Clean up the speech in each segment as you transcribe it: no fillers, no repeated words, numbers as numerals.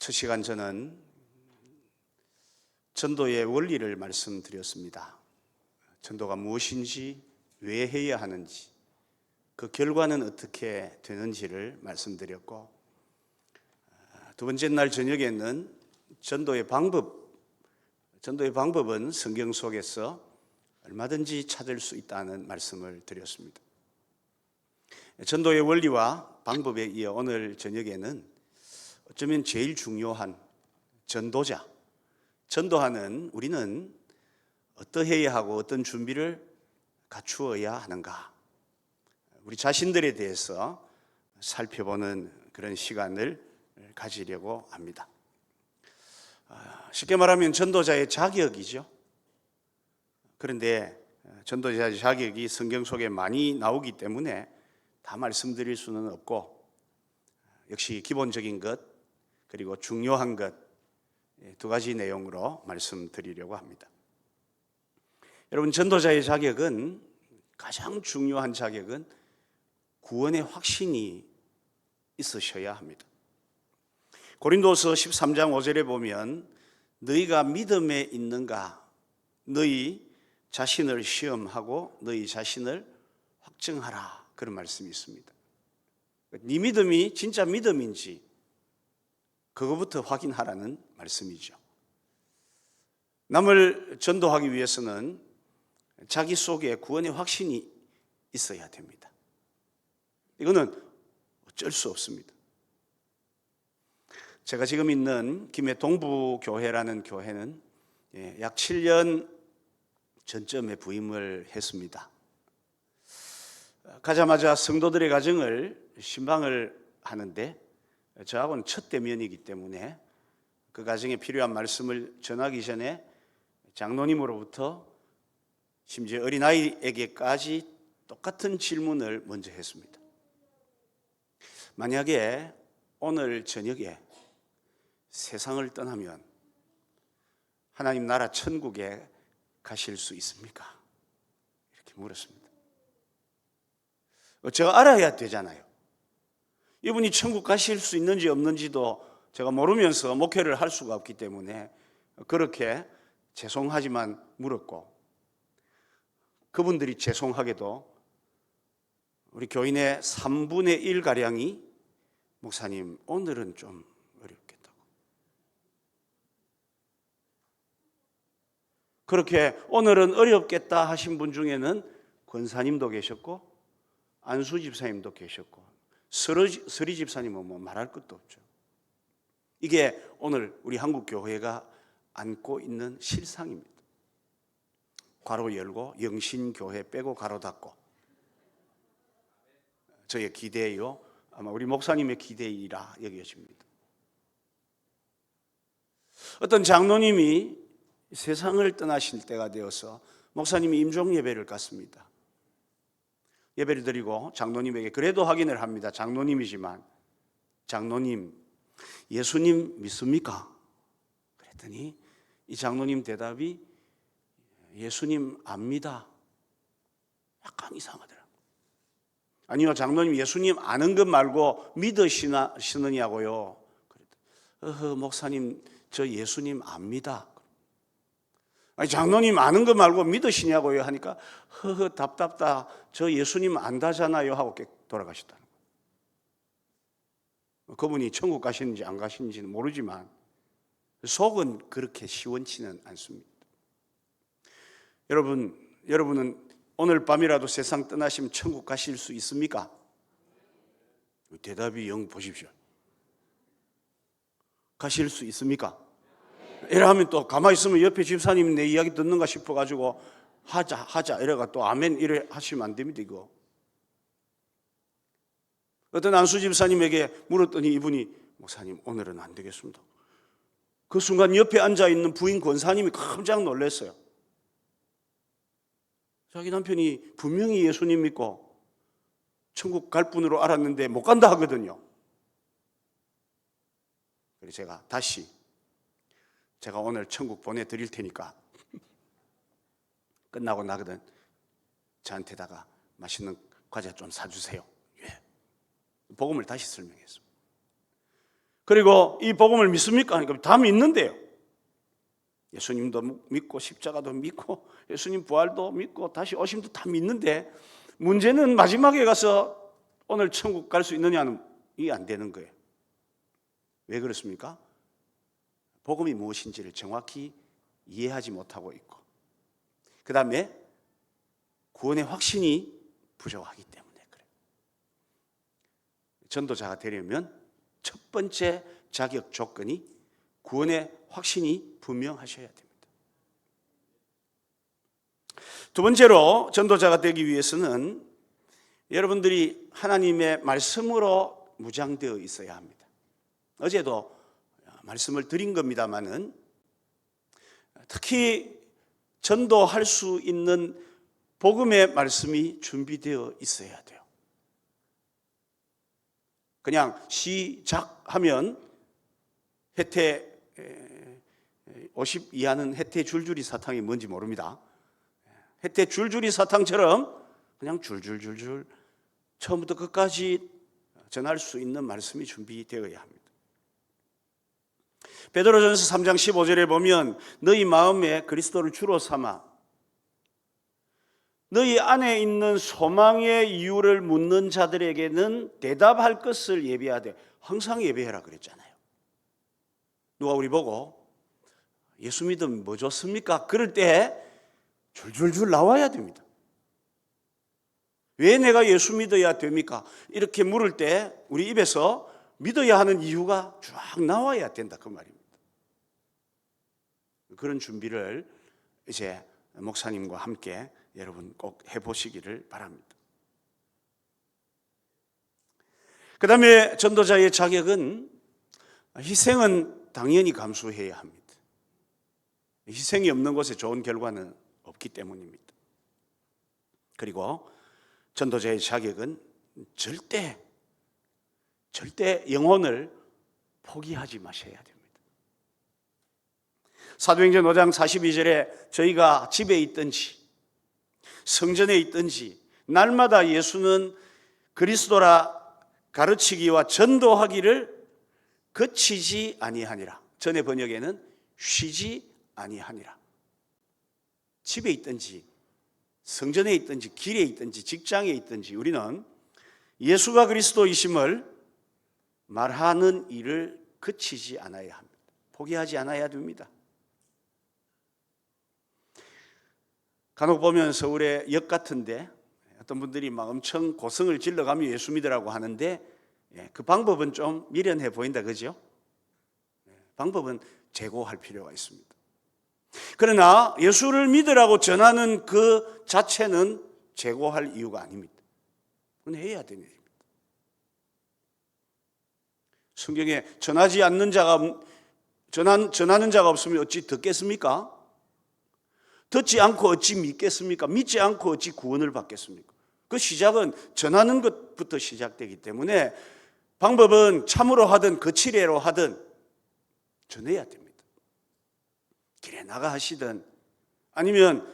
첫 시간 저는 전도의 원리를 말씀드렸습니다. 전도가 무엇인지, 왜 해야 하는지, 그 결과는 어떻게 되는지를 말씀드렸고, 두 번째 날 저녁에는 전도의 방법은 성경 속에서 얼마든지 찾을 수 있다는 말씀을 드렸습니다. 전도의 원리와 방법에 이어 오늘 저녁에는 어쩌면 제일 중요한 전도하는 우리는 어떠해야 하고 어떤 준비를 갖추어야 하는가, 우리 자신들에 대해서 살펴보는 그런 시간을 가지려고 합니다. 쉽게 말하면 전도자의 자격이죠. 그런데 전도자의 자격이 성경 속에 많이 나오기 때문에 다 말씀드릴 수는 없고, 역시 기본적인 것 그리고 중요한 것 두 가지 내용으로 말씀드리려고 합니다. 여러분, 전도자의 자격은, 가장 중요한 자격은 구원의 확신이 있으셔야 합니다. 고린도서 13장 5절에 보면 너희가 믿음에 있는가, 너희 자신을 시험하고 너희 자신을 확증하라, 그런 말씀이 있습니다. 네 믿음이 진짜 믿음인지 그거부터 확인하라는 말씀이죠. 남을 전도하기 위해서는 자기 속에 구원의 확신이 있어야 됩니다. 이거는 어쩔 수 없습니다. 제가 지금 있는 김해 동부교회라는 교회는 약 7년 전쯤에 부임을 했습니다. 가자마자 성도들의 가정을 신방을 하는데 저하고는 첫 대면이기 때문에 그 가정에 필요한 말씀을 전하기 전에 장로님으로부터 심지어 어린아이에게까지 똑같은 질문을 먼저 했습니다. 만약에 오늘 저녁에 세상을 떠나면 하나님 나라 천국에 가실 수 있습니까? 이렇게 물었습니다. 제가 알아야 되잖아요. 이분이 천국 가실 수 있는지 없는지도 제가 모르면서 목회를 할 수가 없기 때문에 그렇게 죄송하지만 물었고, 그분들이 죄송하게도 우리 교인의 3분의 1가량이 목사님 오늘은 좀 어렵겠다고, 그렇게 오늘은 어렵겠다 하신 분 중에는 권사님도 계셨고 안수 집사님도 계셨고 서리 집사님은 뭐 말할 것도 없죠. 이게 오늘 우리 한국 교회가 안고 있는 실상입니다. 괄호 열고 영신교회 빼고 괄호 닫고, 저의 기대요, 아마 우리 목사님의 기대이라 여겨집니다. 어떤 장로님이 세상을 떠나실 때가 되어서 목사님이 임종 예배를 갔습니다. 예배를 드리고 장로님에게 그래도 확인을 합니다. 장로님이지만, 장로님, 예수님 믿습니까? 그랬더니 이 장로님 대답이 예수님 압니다. 약간 이상하더라고요. 아니요, 장로님 예수님 아는 것 말고 믿으시느냐고요. 그랬더니 목사님 저 예수님 압니다. 아니, 장로님 아는 것 말고 믿으시냐고요 하니까 답답다, 저 예수님 안다잖아요 하고 돌아가셨다는 거예요. 그분이 천국 가시는지 안 가시는지는 모르지만 속은 그렇게 시원치는 않습니다. 여러분은 오늘 밤이라도 세상 떠나시면 천국 가실 수 있습니까? 대답이 영 보십시오. 가실 수 있습니까? 이러면 또 가만히 있으면 옆에 집사님이 내 이야기 듣는가 싶어가지고 하자 이래가 또 아멘 이래 하시면 안 됩니다. 이거 어떤 안수 집사님에게 물었더니 이분이 목사님 오늘은 안 되겠습니다. 그 순간 옆에 앉아있는 부인 권사님이 깜짝 놀랐어요. 자기 남편이 분명히 예수님 믿고 천국 갈 분으로 알았는데 못 간다 하거든요. 그래서 제가 오늘 천국 보내드릴 테니까 끝나고 나거든 저한테다가 맛있는 과자 좀 사주세요. 예. 복음을 다시 설명했습니다. 그리고 이 복음을 믿습니까? 그러니까 다 믿는데요. 예수님도 믿고 십자가도 믿고 예수님 부활도 믿고 다시 오심도 다 믿는데, 문제는 마지막에 가서 오늘 천국 갈 수 있느냐는 이게 안 되는 거예요. 왜 그렇습니까? 복음이 무엇인지를 정확히 이해하지 못하고 있고, 그 다음에 구원의 확신이 부족하기 때문에 그래요. 전도자가 되려면 첫 번째 자격 조건이 구원의 확신이 분명하셔야 됩니다. 두 번째로 전도자가 되기 위해서는 여러분들이 하나님의 말씀으로 무장되어 있어야 합니다. 어제도 말씀을 드린 겁니다마는 특히 전도할 수 있는 복음의 말씀이 준비되어 있어야 돼요. 그냥 시작하면 해태 50 이하는 해태 줄줄이 사탕이 뭔지 모릅니다. 해태 줄줄이 사탕처럼 그냥 줄줄줄줄 처음부터 끝까지 전할 수 있는 말씀이 준비되어야 합니다. 베드로전서 3장 15절에 보면 너희 마음에 그리스도를 주로 삼아 너희 안에 있는 소망의 이유를 묻는 자들에게는 대답할 것을 예비하되, 항상 예배해라 그랬잖아요. 누가 우리 보고 예수 믿으면 뭐 좋습니까? 그럴 때 줄줄줄 나와야 됩니다. 왜 내가 예수 믿어야 됩니까? 이렇게 물을 때 우리 입에서 믿어야 하는 이유가 쫙 나와야 된다, 그 말입니다. 그런 준비를 이제 목사님과 함께 여러분 꼭 해보시기를 바랍니다. 그 다음에 전도자의 자격은 희생은 당연히 감수해야 합니다. 희생이 없는 곳에 좋은 결과는 없기 때문입니다. 그리고 전도자의 자격은 절대 영혼을 포기하지 마셔야 됩니다. 사도행전 5장 42절에 저희가 집에 있든지 성전에 있든지 날마다 예수는 그리스도라 가르치기와 전도하기를 그치지 아니하니라. 전의 번역에는 쉬지 아니하니라. 집에 있든지 성전에 있든지 길에 있든지 직장에 있든지 우리는 예수가 그리스도이심을 말하는 일을 그치지 않아야 합니다. 포기하지 않아야 됩니다. 간혹 보면 서울의 역 같은데 어떤 분들이 막 엄청 고성을 질러가며 예수 믿으라고 하는데 그 방법은 좀 미련해 보인다, 그죠? 방법은 제고할 필요가 있습니다. 그러나 예수를 믿으라고 전하는 그 자체는 제고할 이유가 아닙니다. 그건 해야 되는 일입니다. 성경에 전하는 자가 없으면 어찌 듣겠습니까? 듣지 않고 어찌 믿겠습니까? 믿지 않고 어찌 구원을 받겠습니까? 그 시작은 전하는 것부터 시작되기 때문에 방법은 참으로 하든 거칠애로 하든 전해야 됩니다. 길에 나가 하시든 아니면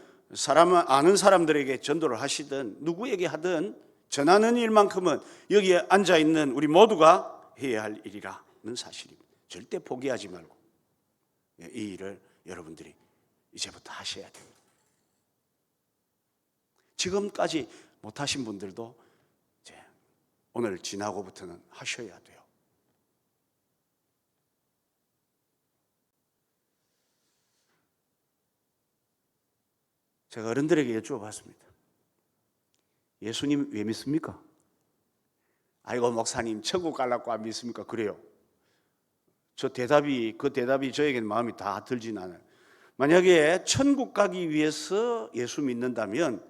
아는 사람들에게 전도를 하시든 누구에게 하든 전하는 일만큼은 여기에 앉아있는 우리 모두가 해야 할 일이라는 사실입니다. 절대 포기하지 말고 이 일을 여러분들이 이제부터 하셔야 됩니다. 지금까지 못하신 분들도 이제 오늘 지나고부터는 하셔야 돼요. 제가 어른들에게 여쭈어봤습니다. 예수님 왜 믿습니까? 아이고 목사님 천국 가려고 안 믿습니까? 그래요. 그 대답이 저에게는 마음이 다 들진 않아요. 만약에 천국 가기 위해서 예수 믿는다면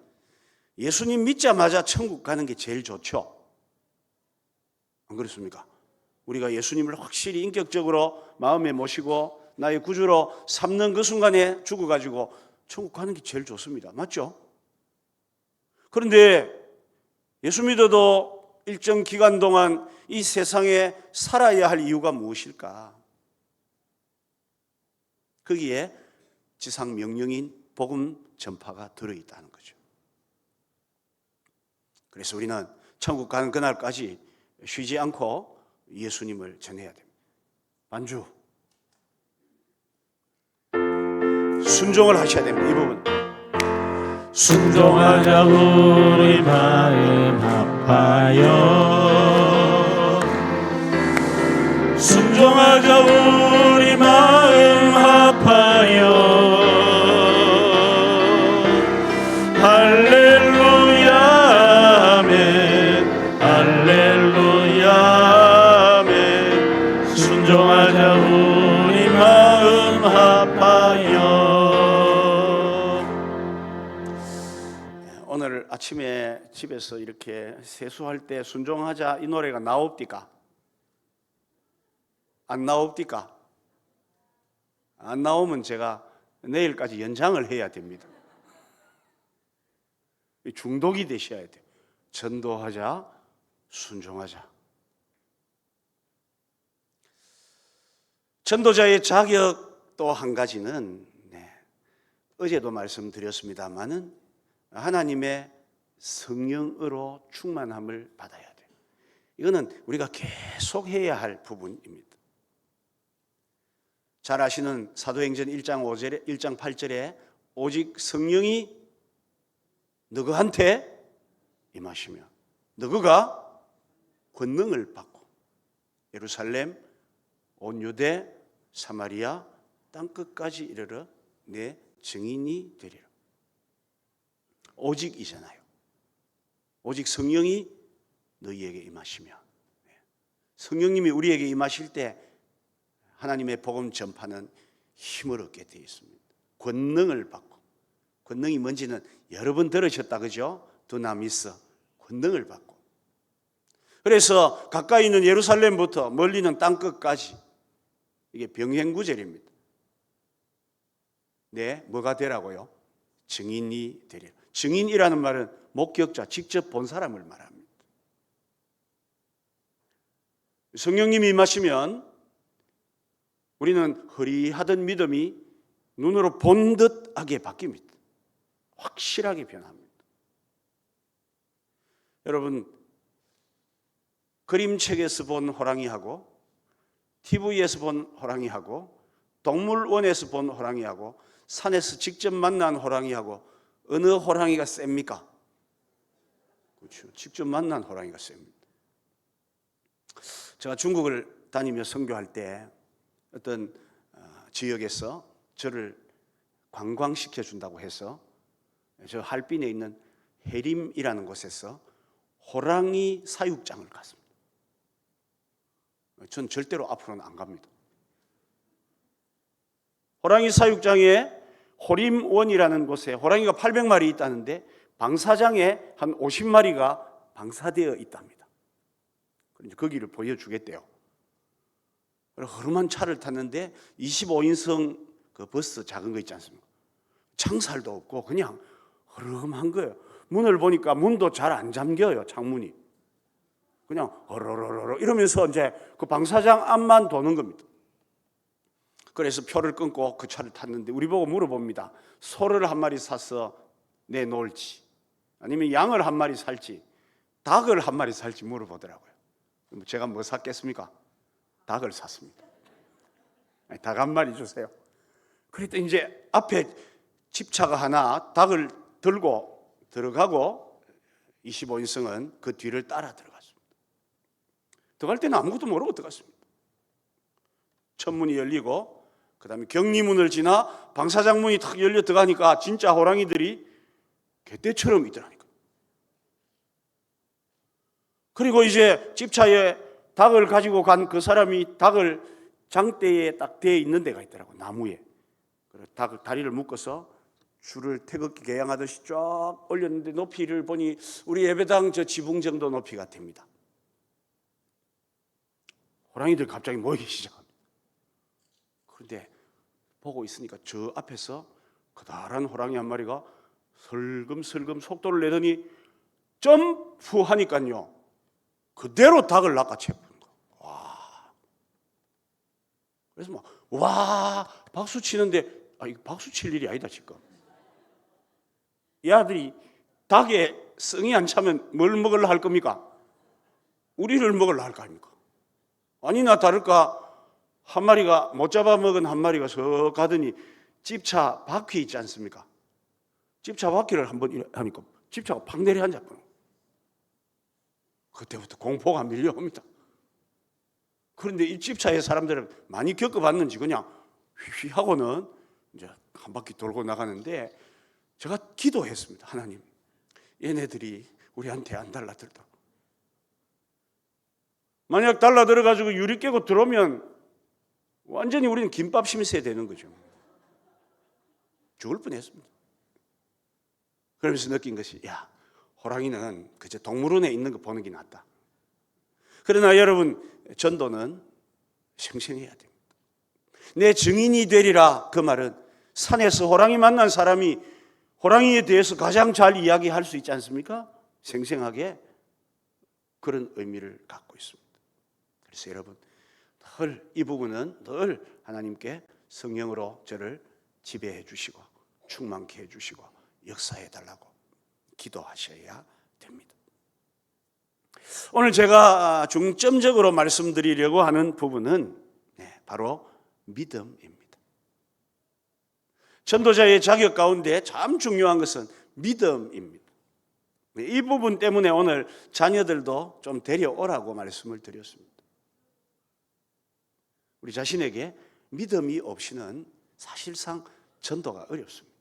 예수님 믿자마자 천국 가는 게 제일 좋죠. 안 그렇습니까? 우리가 예수님을 확실히 인격적으로 마음에 모시고 나의 구주로 삼는 그 순간에 죽어가지고 천국 가는 게 제일 좋습니다. 맞죠? 그런데 예수 믿어도 일정 기간 동안 이 세상에 살아야 할 이유가 무엇일까? 거기에 지상 명령인 복음 전파가 들어있다는 거죠. 그래서 우리는 천국 가는 그날까지 쉬지 않고 예수님을 전해야 됩니다. 안주. 순종을 하셔야 됩니다. 이 부분. 순종하자 우리 마음 합하여, 순종하자 우리 마음 합하여. 할렐루야 아멘, 할렐루야 아멘. 순종하자 우리 마음 합하여. 오늘 아침에 집에서 이렇게 세수할 때 순종하자 이 노래가 나옵니까? 안 나옵니까? 안 나오면 제가 내일까지 연장을 해야 됩니다. 중독이 되셔야 돼요. 전도하자, 순종하자. 전도자의 자격 또 한 가지는 어제도 말씀드렸습니다마는 하나님의 성령으로 충만함을 받아야 돼요. 이거는 우리가 계속 해야 할 부분입니다. 잘 아시는 사도행전 1장 8절에 오직 성령이 너희한테 임하시며 너희가 권능을 받고 예루살렘 온 유대 사마리아 땅끝까지 이르러 내 증인이 되리라. 오직이잖아요. 오직 성령이 너희에게 임하시며, 성령님이 우리에게 임하실 때 하나님의 복음 전파는 힘을 얻게 되어 있습니다. 권능을 받고, 권능이 뭔지는 여러 번 들으셨다 그죠? 두나미스, 권능을 받고. 그래서 가까이 있는 예루살렘부터 멀리는 땅끝까지 이게 병행구절입니다. 뭐가 되라고요? 증인이 되리라. 증인이라는 말은 목격자, 직접 본 사람을 말합니다. 성령님이 임하시면 우리는 허리하던 믿음이 눈으로 본 듯하게 바뀝니다. 확실하게 변합니다. 여러분, 그림책에서 본 호랑이하고 TV에서 본 호랑이하고 동물원에서 본 호랑이하고 산에서 직접 만난 호랑이하고 어느 호랑이가 셉니까? 그렇죠. 직접 만난 호랑이가 셉니다. 제가 중국을 다니며 선교할 때 어떤 지역에서 저를 관광시켜 준다고 해서 저 할빈에 있는 해림이라는 곳에서 호랑이 사육장을 갔습니다. 전 절대로 앞으로는 안 갑니다. 호랑이 사육장에 호림원이라는 곳에 호랑이가 800마리 있다는데 방사장에 한 50마리가 방사되어 있답니다. 거기를 보여주겠대요. 허름한 차를 탔는데 25인승 그 버스 작은 거 있지 않습니까? 창살도 없고 그냥 허름한 거예요. 문을 보니까 문도 잘 안 잠겨요. 창문이. 그냥 어러러러러 이러면서 이제 그 방사장 앞만 도는 겁니다. 그래서 표를 끊고 그 차를 탔는데 우리 보고 물어봅니다. 소를 한 마리 사서 내놓을지 아니면 양을 한 마리 살지 닭을 한 마리 살지 물어보더라고요. 제가 뭐 샀겠습니까? 닭을 샀습니다. 닭 한 마리 주세요. 그랬더니 이제 앞에 집차가 하나 닭을 들고 들어가고 25인승은 그 뒤를 따라 들어갔습니다. 들어갈 때는 아무것도 모르고 들어갔습니다. 천문이 열리고 그 다음에 격리문을 지나 방사장문이 탁 열려 들어가니까 진짜 호랑이들이 개떼처럼 있더라니까. 그리고 이제 집차에 닭을 가지고 간 그 사람이 닭을 장대에 딱 대에 있는 데가 있더라고. 나무에. 그래서 닭을 다리를 묶어서 줄을 태극기 개양하듯이 쫙 올렸는데 높이를 보니 우리 예배당 저 지붕 정도 높이가 됩니다. 호랑이들 갑자기 모이기 시작합니다. 그런데 보고 있으니까 저 앞에서 커다란 호랑이 한 마리가 슬금슬금 속도를 내더니 점프 하니까요 그대로 닭을 낚아채는 거. 와. 그래서 막 와 박수 치는데 이거 박수 칠 일이 아니다 지금. 이 아들이 닭에 성이 안 차면 뭘 먹으려 할 겁니까? 우리를 먹으려 할 거 아닙니까? 아니나 다를까 한 마리가 못 잡아먹은 한 마리가 서 가더니 집차 바퀴 있지 않습니까? 집차 바퀴를 한번 이렇게 하니까 집차가 팍 내려앉았거든요. 그때부터 공포가 밀려옵니다. 그런데 이 집차의 사람들은 많이 겪어봤는지 그냥 휘휘 하고는 이제 한 바퀴 돌고 나가는데, 제가 기도했습니다. 하나님, 얘네들이 우리한테 안 달라들도록. 만약 달라들어가지고 유리 깨고 들어오면 완전히 우리는 김밥 심세야 되는 거죠. 죽을 뻔했습니다. 그러면서 느낀 것이, 야, 호랑이는 그저 동물원에 있는 거 보는 게 낫다. 그러나 여러분, 전도는 생생해야 됩니다. 내 증인이 되리라, 그 말은 산에서 호랑이 만난 사람이 호랑이에 대해서 가장 잘 이야기할 수 있지 않습니까? 생생하게 그런 의미를 갖고 있습니다. 그래서 여러분, 늘 이 부분은 늘 하나님께 성령으로 저를 지배해 주시고 충만케 해 주시고 역사해 달라고 기도하셔야 됩니다. 오늘 제가 중점적으로 말씀드리려고 하는 부분은 바로 믿음입니다. 전도자의 자격 가운데 참 중요한 것은 믿음입니다. 이 부분 때문에 오늘 자녀들도 좀 데려오라고 말씀을 드렸습니다. 우리 자신에게 믿음이 없이는 사실상 전도가 어렵습니다.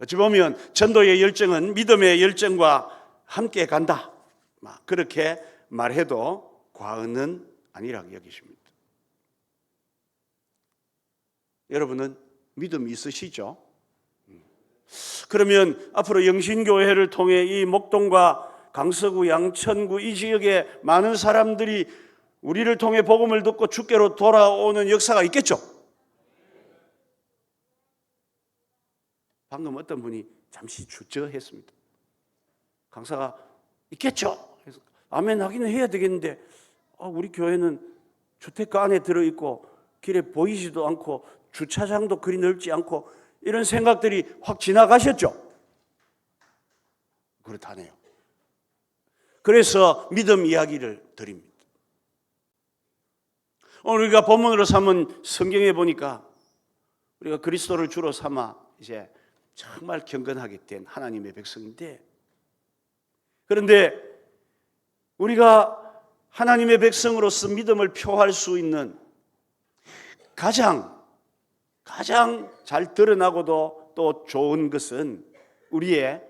어찌 보면 전도의 열정은 믿음의 열정과 함께 간다, 그렇게 말해도 과언은 아니라고 여기십니다. 여러분은 믿음이 있으시죠? 그러면 앞으로 영신교회를 통해 이 목동과 강서구, 양천구 이 지역에 많은 사람들이 우리를 통해 복음을 듣고 주께로 돌아오는 역사가 있겠죠? 방금 어떤 분이 잠시 주저했습니다. 강사가 있겠죠? 그래서 아멘 하기는 해야 되겠는데 우리 교회는 주택가 안에 들어있고 길에 보이지도 않고 주차장도 그리 넓지 않고 이런 생각들이 확 지나가셨죠? 그렇다네요. 그래서 믿음 이야기를 드립니다. 오늘 우리가 본문으로 삼은 성경에 보니까 우리가 그리스도를 주로 삼아 이제 정말 경건하게 된 하나님의 백성인데, 그런데 우리가 하나님의 백성으로서 믿음을 표할 수 있는 가장 잘 드러나고도 또 좋은 것은 우리의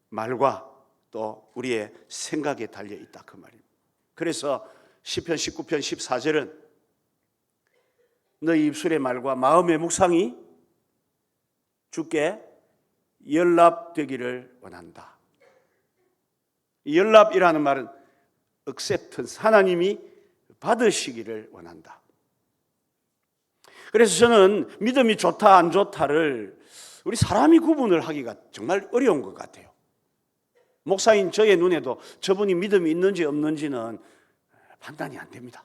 말과 또 우리의 생각에 달려 있다, 그 말입니다. 그래서 시편 19편 14절은 너희 입술의 말과 마음의 묵상이 주께 연락되기를 원한다. 연락이라는 말은 acceptance, 하나님이 받으시기를 원한다. 그래서 저는 믿음이 좋다 안 좋다를 우리 사람이 구분을 하기가 정말 어려운 것 같아요. 목사인 저의 눈에도 저분이 믿음이 있는지 없는지는 판단이 안 됩니다.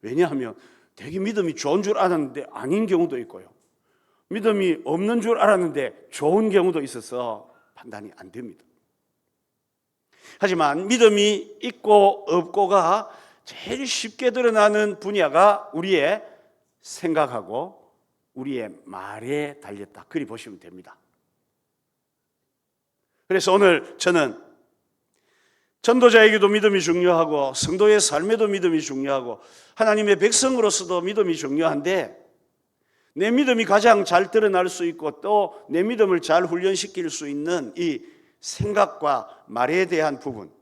왜냐하면 되게 믿음이 좋은 줄 알았는데 아닌 경우도 있고요, 믿음이 없는 줄 알았는데 좋은 경우도 있어서 판단이 안 됩니다. 하지만 믿음이 있고 없고가 제일 쉽게 드러나는 분야가 우리의 생각하고 우리의 말에 달렸다, 그리 보시면 됩니다. 그래서 오늘 저는 전도자에게도 믿음이 중요하고 성도의 삶에도 믿음이 중요하고 하나님의 백성으로서도 믿음이 중요한데, 내 믿음이 가장 잘 드러날 수 있고 또 내 믿음을 잘 훈련시킬 수 있는 이 생각과 말에 대한 부분,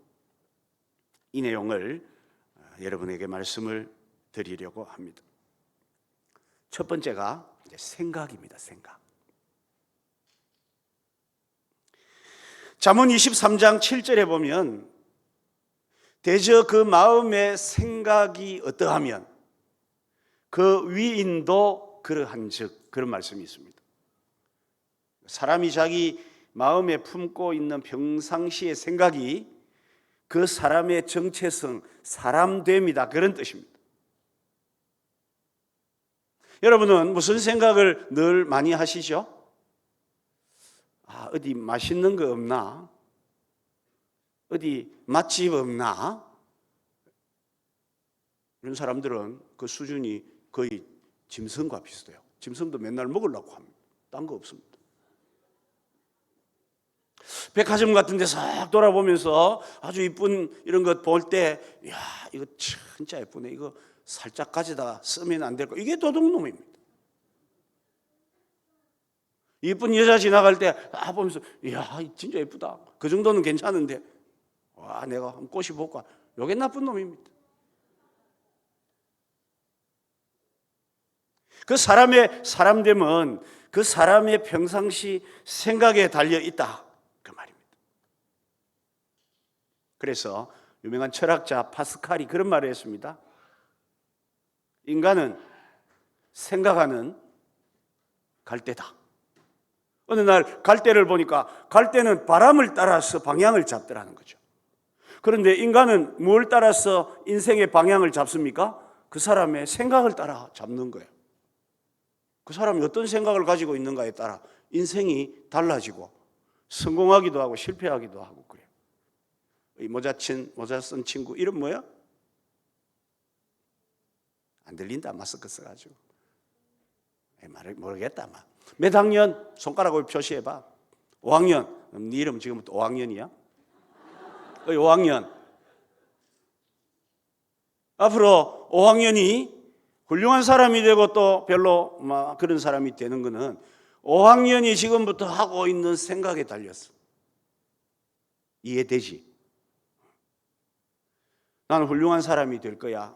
이 내용을 여러분에게 말씀을 드리려고 합니다. 첫 번째가 생각입니다. 생각. 잠언 23장 7절에 보면 대저 그 마음의 생각이 어떠하면 그 위인도 그러한즉, 그런 말씀이 있습니다. 사람이 자기 마음에 품고 있는 평상시의 생각이 그 사람의 정체성, 사람됨이다, 그런 뜻입니다. 여러분은 무슨 생각을 늘 많이 하시죠? 어디 맛있는 거 없나? 어디 맛집 없나? 이런 사람들은 그 수준이 거의 짐승과 비슷해요. 짐승도 맨날 먹으려고 합니다. 딴 거 없습니다. 백화점 같은 데 싹 돌아보면서 아주 이쁜 이런 것 볼 때, 야, 이거 진짜 예쁘네. 이거 살짝 가져다 쓰면 안 될 거. 이게 도둑놈입니다. 이쁜 여자 지나갈 때 보면서, 이야, 진짜 예쁘다. 그 정도는 괜찮은데, 와, 내가 한번 꼬시볼까. 이게 나쁜 놈입니다. 그 사람의 사람됨은 그 사람의 평상시 생각에 달려 있다, 그 말입니다. 그래서 유명한 철학자 파스칼이 그런 말을 했습니다. 인간은 생각하는 갈대다. 어느 날 갈대를 보니까 갈대는 바람을 따라서 방향을 잡더라는 거죠. 그런데 인간은 뭘 따라서 인생의 방향을 잡습니까? 그 사람의 생각을 따라 잡는 거예요. 그 사람이 어떤 생각을 가지고 있는가에 따라 인생이 달라지고 성공하기도 하고 실패하기도 하고 그래요. 이 모자 쓴 친구 이름 뭐야? 안 들린다. 마스크 써가지고. 말을 모르겠다. 몇 학년? 손가락으로 표시해봐. 5학년. 네 이름 지금부터 5학년이야? 5학년. 앞으로 5학년이 훌륭한 사람이 되고 또 별로 그런 사람이 되는 것은 5학년이 지금부터 하고 있는 생각에 달렸어. 이해되지? 나는 훌륭한 사람이 될 거야.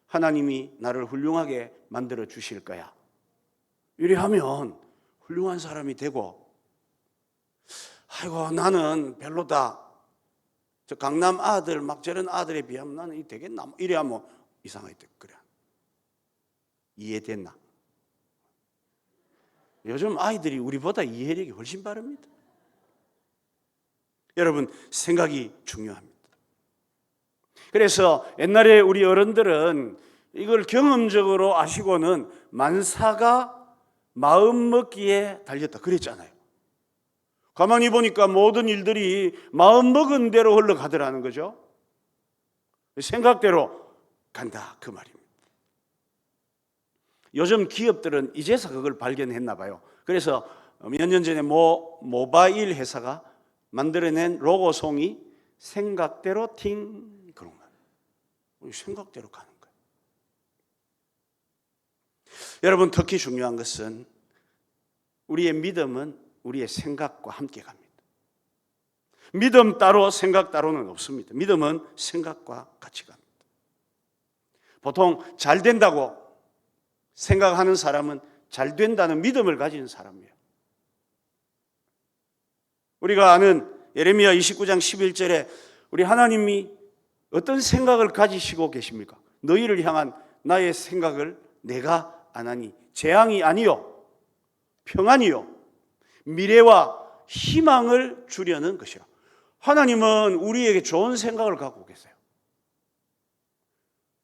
하나님이 나를 훌륭하게 만들어 주실 거야. 이래 하면 훌륭한 사람이 되고, 아이고 나는 별로다. 저 강남 아들 저런 아들에 비하면 나는 되겠나? 이래 하면 이상하게 그래. 이해됐나? 요즘 아이들이 우리보다 이해력이 훨씬 빠릅니다. 여러분, 생각이 중요합니다. 그래서 옛날에 우리 어른들은 이걸 경험적으로 아시고는 만사가 마음 먹기에 달렸다 그랬잖아요. 가만히 보니까 모든 일들이 마음 먹은 대로 흘러가더라는 거죠. 생각대로 간다 그 말입니다. 요즘 기업들은 이제서 그걸 발견했나 봐요. 그래서 몇 년 전에 모바일 회사가 만들어낸 로고송이 생각대로 팅 그런 거예요. 생각대로 가는 거예요. 여러분, 특히 중요한 것은 우리의 믿음은 우리의 생각과 함께 갑니다. 믿음 따로 생각 따로는 없습니다. 믿음은 생각과 같이 갑니다. 보통 잘 된다고 생각하는 사람은 잘 된다는 믿음을 가진 사람이에요. 우리가 아는 예레미야 29장 11절에 우리 하나님이 어떤 생각을 가지시고 계십니까? 너희를 향한 나의 생각을 내가 안 하니 재앙이 아니요 평안이요 미래와 희망을 주려는 것이라. 하나님은 우리에게 좋은 생각을 갖고 계세요.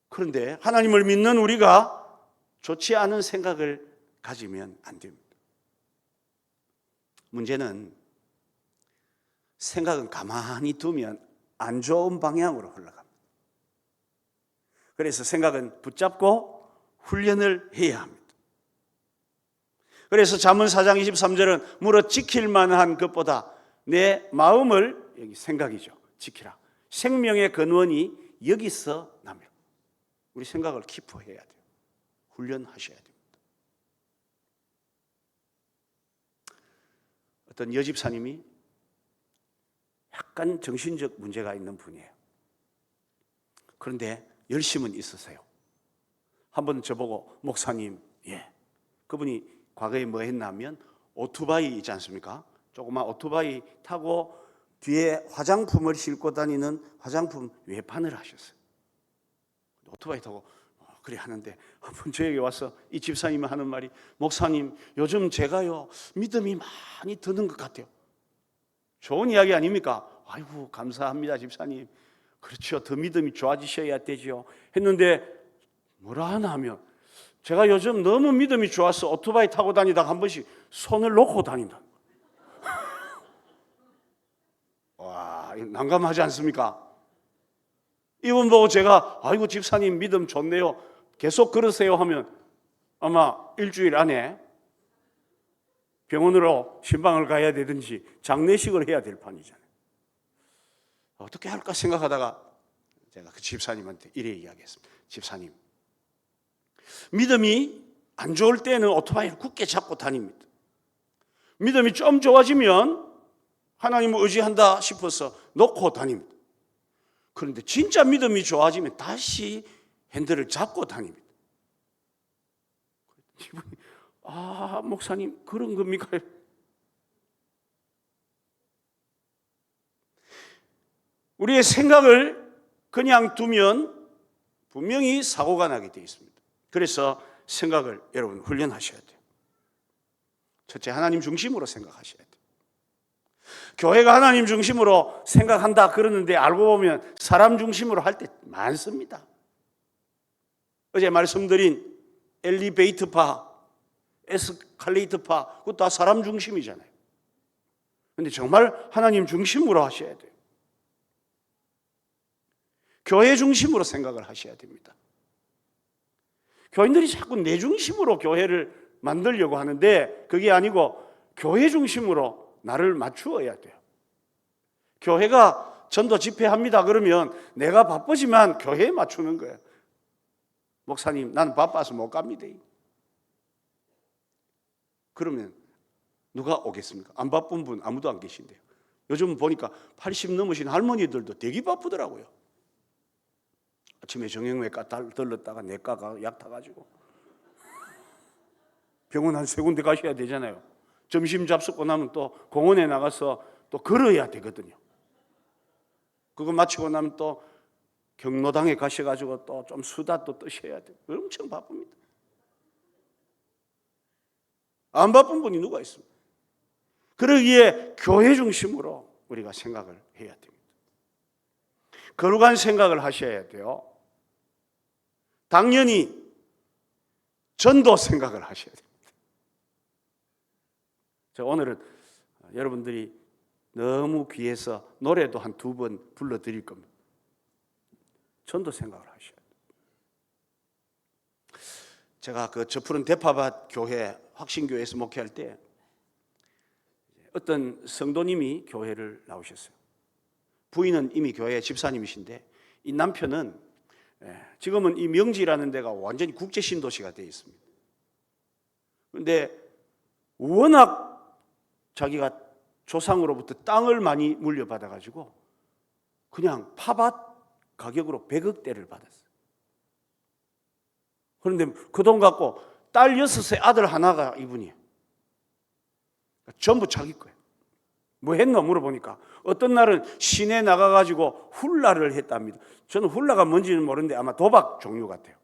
그런데 하나님을 믿는 우리가 좋지 않은 생각을 가지면 안 됩니다. 문제는 생각은 가만히 두면 안 좋은 방향으로 흘러갑니다. 그래서 생각은 붙잡고 훈련을 해야 합니다. 그래서 잠언 4장 23절은 물어 지킬 만한 것보다 내 마음을, 여기 생각이죠, 지키라. 생명의 근원이 여기서 나며. 우리 생각을 키포해야 돼요. 훈련하셔야 됩니다. 어떤 여집사님이 약간 정신적 문제가 있는 분이에요. 그런데 열심은 있으세요. 한번 저보고 목사님, 그분이 과거에 뭐 했냐면 오토바이 있지 않습니까? 조그만 오토바이 타고 뒤에 화장품을 싣고 다니는 화장품 외판을 하셨어요. 오토바이 타고 그래 하는데 한번 저에게 와서 이 집사님이 하는 말이, 목사님 요즘 제가요 믿음이 많이 드는 것 같아요. 좋은 이야기 아닙니까? 아이고 감사합니다 집사님. 그렇죠, 더 믿음이 좋아지셔야 되죠 했는데 뭐라 하나 하면, 제가 요즘 너무 믿음이 좋아서 오토바이 타고 다니다가 한 번씩 손을 놓고 다닌다. 와, 난감하지 않습니까? 이분 보고 제가 아이고 집사님 믿음 좋네요, 계속 그러세요 하면 아마 일주일 안에 병원으로 신방을 가야 되든지 장례식을 해야 될 판이잖아요. 어떻게 할까 생각하다가 제가 그 집사님한테 이래 이야기했습니다. 집사님, 믿음이 안 좋을 때는 오토바이를 굳게 잡고 다닙니다. 믿음이 좀 좋아지면 하나님을 의지한다 싶어서 놓고 다닙니다. 그런데 진짜 믿음이 좋아지면 다시 핸들을 잡고 다닙니다. 이분이 아 목사님 그런 겁니까? 우리의 생각을 그냥 두면 분명히 사고가 나게 되어 있습니다. 그래서 생각을 여러분 훈련하셔야 돼요. 첫째, 하나님 중심으로 생각하셔야 돼요. 교회가 하나님 중심으로 생각한다 그러는데 알고 보면 사람 중심으로 할 때 많습니다. 어제 말씀드린 엘리베이터파, 에스컬레이터파, 그것도 다 사람 중심이잖아요. 그런데 정말 하나님 중심으로 하셔야 돼요. 교회 중심으로 생각을 하셔야 됩니다. 교인들이 자꾸 내 중심으로 교회를 만들려고 하는데 그게 아니고 교회 중심으로 나를 맞추어야 돼요. 교회가 전도 집회합니다 그러면 내가 바쁘지만 교회에 맞추는 거예요. 목사님 나는 바빠서 못 갑니다. 그러면 누가 오겠습니까? 안 바쁜 분 아무도 안 계신데요. 요즘 보니까 80 넘으신 할머니들도 되게 바쁘더라고요. 아침에 정형외과 들렀다가 내과가 약 타가지고 병원 한 3군데 가셔야 되잖아요. 점심 잡수고 나면 또 공원에 나가서 또 걸어야 되거든요. 그거 마치고 나면 또 경로당에 가셔가지고 또 좀 수다 또 뜨셔야 돼요. 엄청 바쁩니다. 안 바쁜 분이 누가 있습니까? 그러기에 교회 중심으로 우리가 생각을 해야 됩니다. 거룩한 생각을 하셔야 돼요. 당연히 전도 생각을 하셔야 됩니다. 오늘은 여러분들이 너무 귀해서 노래도 한 2번 불러드릴 겁니다. 전도 생각을 하셔야 돼요. 제가 그 저 푸른 대파밭 교회 확신교회에서 목회할 때 어떤 성도님이 교회를 나오셨어요. 부인은 이미 교회 집사님이신데 이 남편은 지금은 이 명지라는 데가 완전히 국제 신도시가 되어 있습니다. 그런데 워낙 자기가 조상으로부터 땅을 많이 물려받아가지고 그냥 파밭 가격으로 100억대를 받았어요. 그런데 그 돈 갖고 딸 6의 아들 하나가 이분이에요. 전부 자기 거예요. 뭐 했노 물어보니까 어떤 날은 시내 나가가지고 훌라를 했답니다. 저는 훌라가 뭔지는 모르는데 아마 도박 종류 같아요.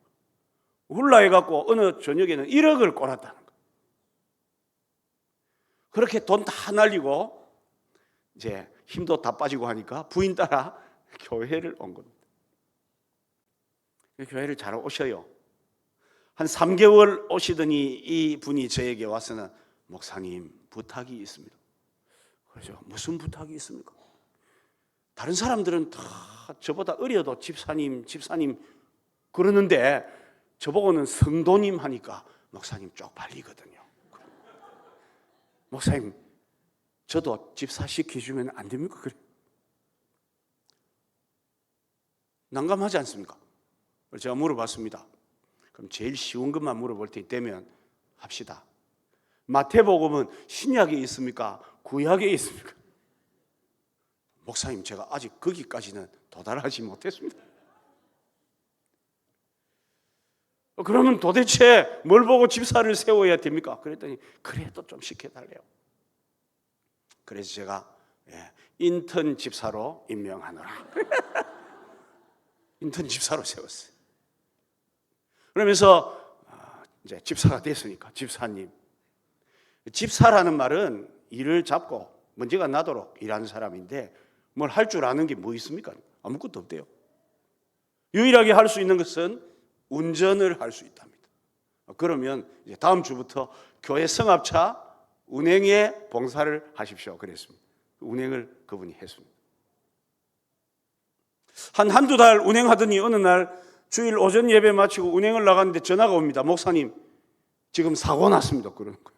훌라 해갖고 어느 저녁에는 1억을 꼬랐다는 거예요. 그렇게 돈 다 날리고 이제 힘도 다 빠지고 하니까 부인 따라 교회를 온 겁니다. 교회를 잘 오셔요. 한 3개월 오시더니 이 분이 저에게 와서는 목사님 부탁이 있습니다. 그래서 무슨 부탁이 있습니까? 다른 사람들은 다 저보다 어려도 집사님 그러는데 저보고는 성도님 하니까 목사님 쪽팔리거든요. 목사님 저도 집사 시켜주면 안 됩니까? 그래. 난감하지 않습니까? 제가 물어봤습니다. 그럼 제일 쉬운 것만 물어볼 테니 되면 합시다. 마태복음은 신약에 있습니까? 구약에 있습니까? 목사님 제가 아직 거기까지는 도달하지 못했습니다. 그러면 도대체 뭘 보고 집사를 세워야 됩니까? 그랬더니 그래도 좀 시켜달래요. 그래서 제가 인턴 집사로 임명하노라. 인턴 집사로 세웠어요. 그러면서 이제 집사가 됐으니까 집사님. 집사라는 말은 일을 잡고 먼지가 나도록 일하는 사람인데 뭘 할 줄 아는 게 뭐 있습니까? 아무것도 없대요. 유일하게 할 수 있는 것은 운전을 할 수 있답니다. 그러면 이제 다음 주부터 교회 성합차 운행에 봉사를 하십시오. 그랬습니다. 운행을 그분이 했습니다. 한두 달 운행하더니 어느 날 주일 오전 예배 마치고 운행을 나갔는데 전화가 옵니다. 목사님, 지금 사고 났습니다. 그러는 거예요.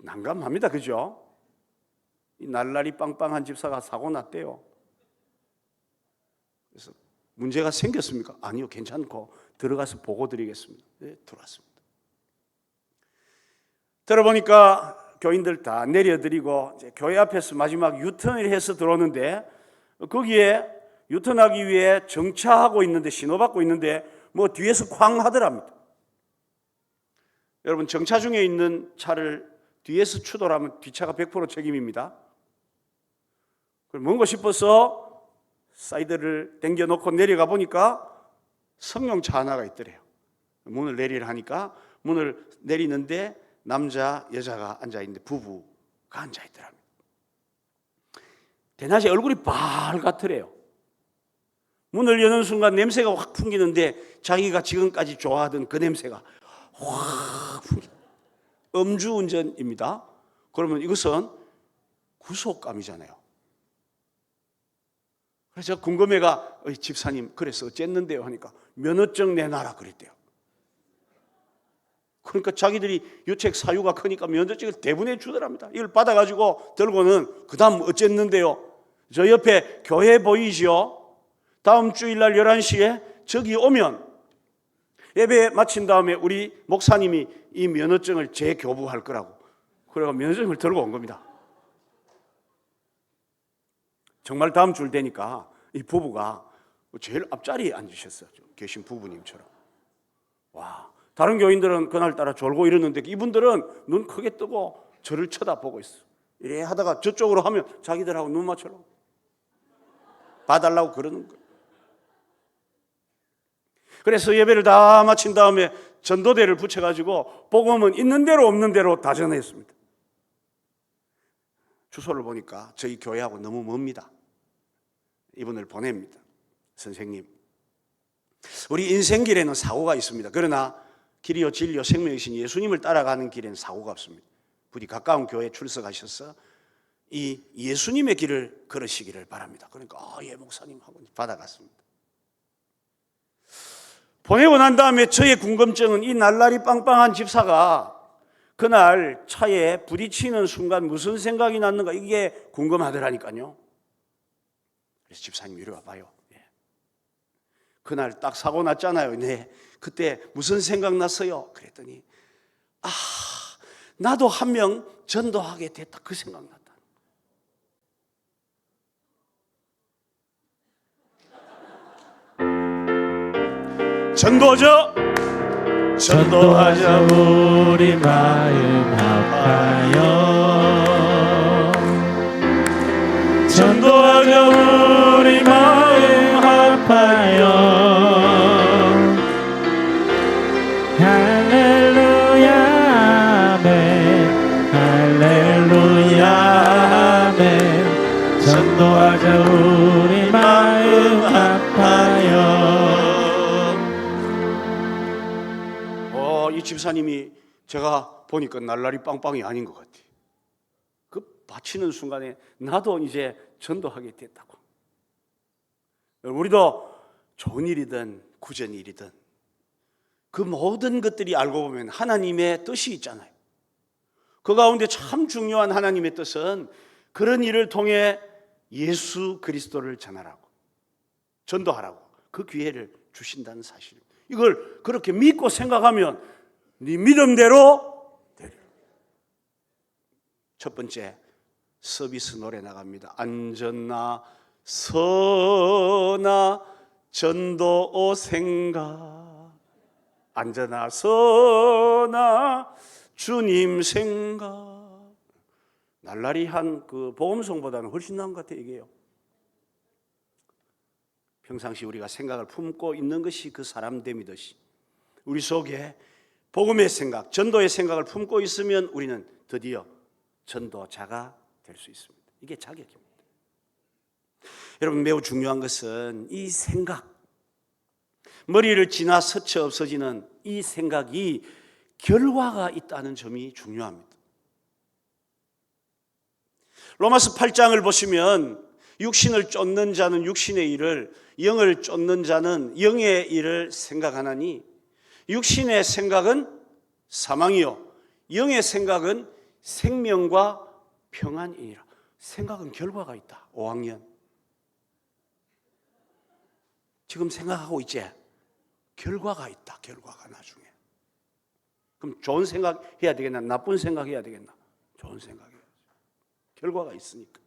난감합니다. 그죠? 이 날라리 빵빵한 집사가 사고 났대요. 그래서 문제가 생겼습니까? 아니요, 괜찮고 들어가서 보고 드리겠습니다. 네, 들어왔습니다. 들어보니까 교인들 다 내려드리고 이제 교회 앞에서 마지막 유턴을 해서 들어오는데 거기에 유턴하기 위해 정차하고 있는데 신호받고 있는데 뭐 뒤에서 쾅 하더랍니다. 여러분, 정차 중에 있는 차를 뒤에서 추돌하면 뒷차가 100% 책임입니다. 뭔가 싶어서 사이드를 당겨놓고 내려가 보니까 성룡차 하나가 있더래요. 문을 내리려 하니까 문을 내리는데 남자, 여자가 앉아있는데 부부가 앉아있더랍니다. 대낮에 얼굴이 빨갛더래요. 문을 여는 순간 냄새가 확 풍기는데 자기가 지금까지 좋아하던 그 냄새가 확 풍기. 음주운전입니다. 그러면 이것은 구속감이잖아요. 그래서 궁금해가 집사님 그래서 어쨌는데요 하니까 면허증 내놔라 그랬대요. 그러니까 자기들이 유책 사유가 크니까 면허증을 대부내 주더랍니다. 이걸 받아가지고 들고는 그 다음 어쨌는데요. 저 옆에 교회 보이죠? 다음 주일날 11시에 저기 오면 예배 마친 다음에 우리 목사님이 이 면허증을 재교부할 거라고. 그래서 면허증을 들고 온 겁니다. 정말 다음 줄 되니까 이 부부가 제일 앞자리에 앉으셨어요. 계신 부부님처럼. 와, 다른 교인들은 그날따라 졸고 이러는데 이분들은 눈 크게 뜨고 저를 쳐다보고 있어. 이래 하다가 저쪽으로 하면 자기들하고 눈 맞추려고 봐달라고 그러는 거예요. 그래서 예배를 다 마친 다음에 전도대를 붙여가지고 복음은 있는 대로 없는 대로 다 전했습니다. 주소를 보니까 저희 교회하고 너무 멉니다. 이분을 보냅니다. 선생님, 우리 인생길에는 사고가 있습니다. 그러나 길이요 진리요 생명이신 예수님을 따라가는 길에는 사고가 없습니다. 부디 가까운 교회에 출석하셔서 이 예수님의 길을 걸으시기를 바랍니다. 그러니까 예 목사님 하고 받아갔습니다. 보내고 난 다음에 저의 궁금증은 이 날라리 빵빵한 집사가 그날 차에 부딪히는 순간 무슨 생각이 났는가 이게 궁금하더라니까요. 그래서 집사님 이리 와봐요. 그날 딱 사고 났잖아요. 네, 그때 무슨 생각 났어요? 그랬더니 나도 한 명 전도하게 됐다 그 생각 났다. 전도하자. 전도하자 우리 마음 아파요. 전도하자 우리 마음 아파요. 할렐루야 아멘 할렐루야 아멘 전도하자 우리 마음 아파요. 이 집사님이 제가 보니까 날라리 빵빵이 아닌 것 같아요. 그 바치는 순간에 나도 이제 전도하게 됐다고. 우리도 좋은 일이든 구전 일이든 그 모든 것들이 알고 보면 하나님의 뜻이 있잖아요. 그 가운데 참 중요한 하나님의 뜻은 그런 일을 통해 예수 그리스도를 전하라고, 전도하라고 그 기회를 주신다는 사실. 이걸 그렇게 믿고 생각하면 네 믿음대로 되리라. 첫 번째 서비스 노래 나갑니다. 안전나 서나 전도 생각, 안전나 서나 주님 생각. 날라리 한 그 복음송보다는 훨씬 나은 것 같아요. 이게요. 평상시 우리가 생각을 품고 있는 것이 그 사람됨이듯이 우리 속에 복음의 생각, 전도의 생각을 품고 있으면 우리는 드디어 전도자가 될 수 있습니다. 이게 자격입니다. 여러분, 매우 중요한 것은 이 생각, 머리를 지나 스쳐 없어지는 이 생각이 결과가 있다는 점이 중요합니다. 로마서 8장을 보시면 육신을 쫓는 자는 육신의 일을, 영을 쫓는 자는 영의 일을 생각하나니 육신의 생각은 사망이요 영의 생각은 생명과 평안이니라. 생각은 결과가 있다. 5학년 지금 생각하고 있지? 결과가 있다. 결과가 나중에. 그럼 좋은 생각 해야 되겠나? 나쁜 생각 해야 되겠나? 좋은 생각 해야지. 결과가 있으니까.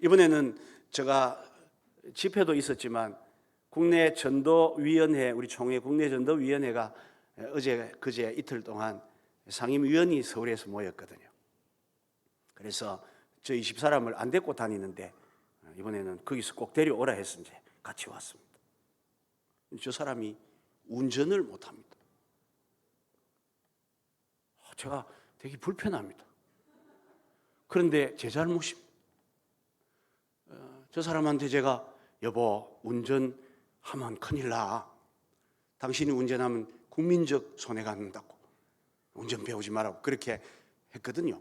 이번에는 제가 집회도 있었지만 국내 전도위원회, 우리 총회 국내 전도위원회가 어제 그제 이틀 동안 상임위원이 서울에서 모였거든요. 그래서 저희 집사람을 안 데리고 다니는데 이번에는 거기서 꼭 데려오라 해서 이제 같이 왔습니다. 저 사람이 운전을 못합니다. 제가 되게 불편합니다. 그런데 제 잘못입니다. 저 사람한테 제가 여보 운전하면 큰일 나. 당신이 운전하면 국민적 손해가 난다고. 운전 배우지 말라고 그렇게 했거든요.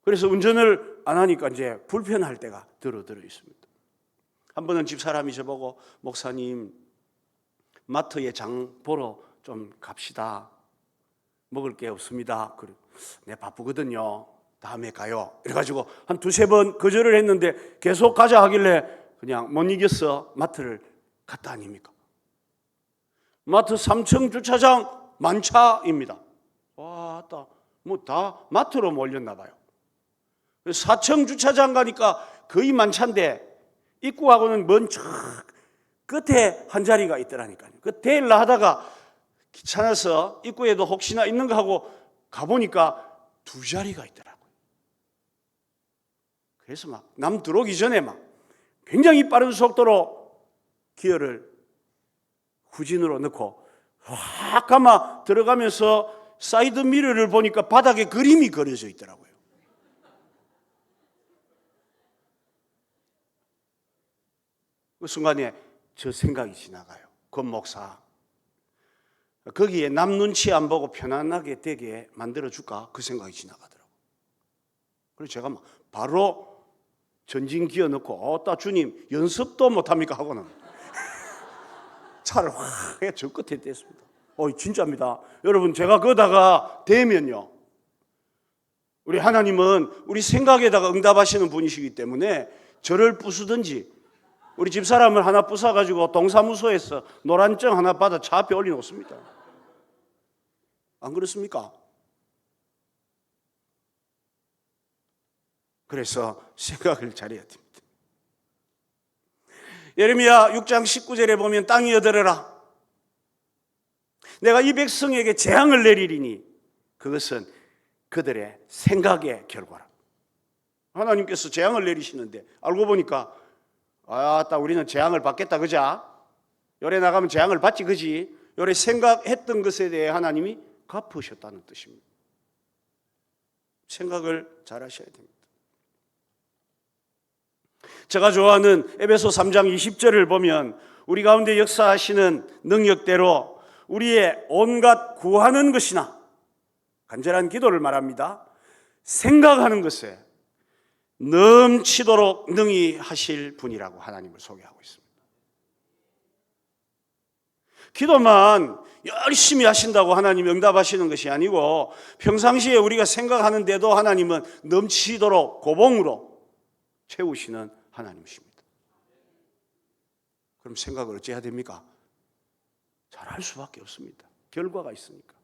그래서 운전을 안 하니까 이제 불편할 때가 들어 있습니다. 한 번은 집사람이 저보고 목사님 마트에 장 보러 좀 갑시다. 먹을 게 없습니다. 그래, 내 바쁘거든요. 다음에 가요. 이래가지고 한 두세 번 거절을 했는데 계속 가자 하길래 그냥 못 이겼어. 마트를 갔다 아닙니까? 마트 3층 주차장 만차입니다. 와, 뭐 다 마트로 몰렸나 봐요. 4층 주차장 가니까 거의 만차인데 입구하고는 먼 저 끝에 한 자리가 있더라니까요. 그 데일라 하다가 귀찮아서 입구에도 혹시나 있는 거 하고 가보니까 두 자리가 있더라고요. 그래서 막 남 들어오기 전에 막 굉장히 빠른 속도로 기어를 후진으로 넣고 확 감아 들어가면서 사이드 미러를 보니까 바닥에 그림이 그려져 있더라고요. 그 순간에 저 생각이 지나가요. 권 목사 거기에 남 눈치 안 보고 편안하게 되게 만들어줄까? 그 생각이 지나가더라고요. 그래서 제가 막 바로 전진 기어 넣고 주님 연습도 못합니까? 하고는 차를 확 저 끝에 뗐습니다. 진짜입니다. 여러분 제가 거다가 대면요. 우리 하나님은 우리 생각에다가 응답하시는 분이시기 때문에 저를 부수든지 우리 집사람을 하나 부숴가지고 동사무소에서 노란증 하나 받아 차 앞에 올려놓습니다. 안 그렇습니까? 그래서 생각을 잘해야 됩니다. 예레미야 6장 19절에 보면 땅이 여들어라. 내가 이 백성에게 재앙을 내리리니 그것은 그들의 생각의 결과라. 하나님께서 재앙을 내리시는데 알고 보니까 우리는 재앙을 받겠다 그자? 요래 나가면 재앙을 받지 그지? 요래 생각했던 것에 대해 하나님이 갚으셨다는 뜻입니다. 생각을 잘 하셔야 됩니다. 제가 좋아하는 에베소 3장 20절을 보면 우리 가운데 역사하시는 능력대로 우리의 온갖 구하는 것이나 간절한 기도를 말합니다. 생각하는 것에 넘치도록 능히 하실 분이라고 하나님을 소개하고 있습니다. 기도만 열심히 하신다고 하나님이 응답하시는 것이 아니고 평상시에 우리가 생각하는데도 하나님은 넘치도록 고봉으로 채우시는 하나님이십니다. 그럼 생각을 어찌해야 됩니까? 잘할 수밖에 없습니다. 결과가 있으니까.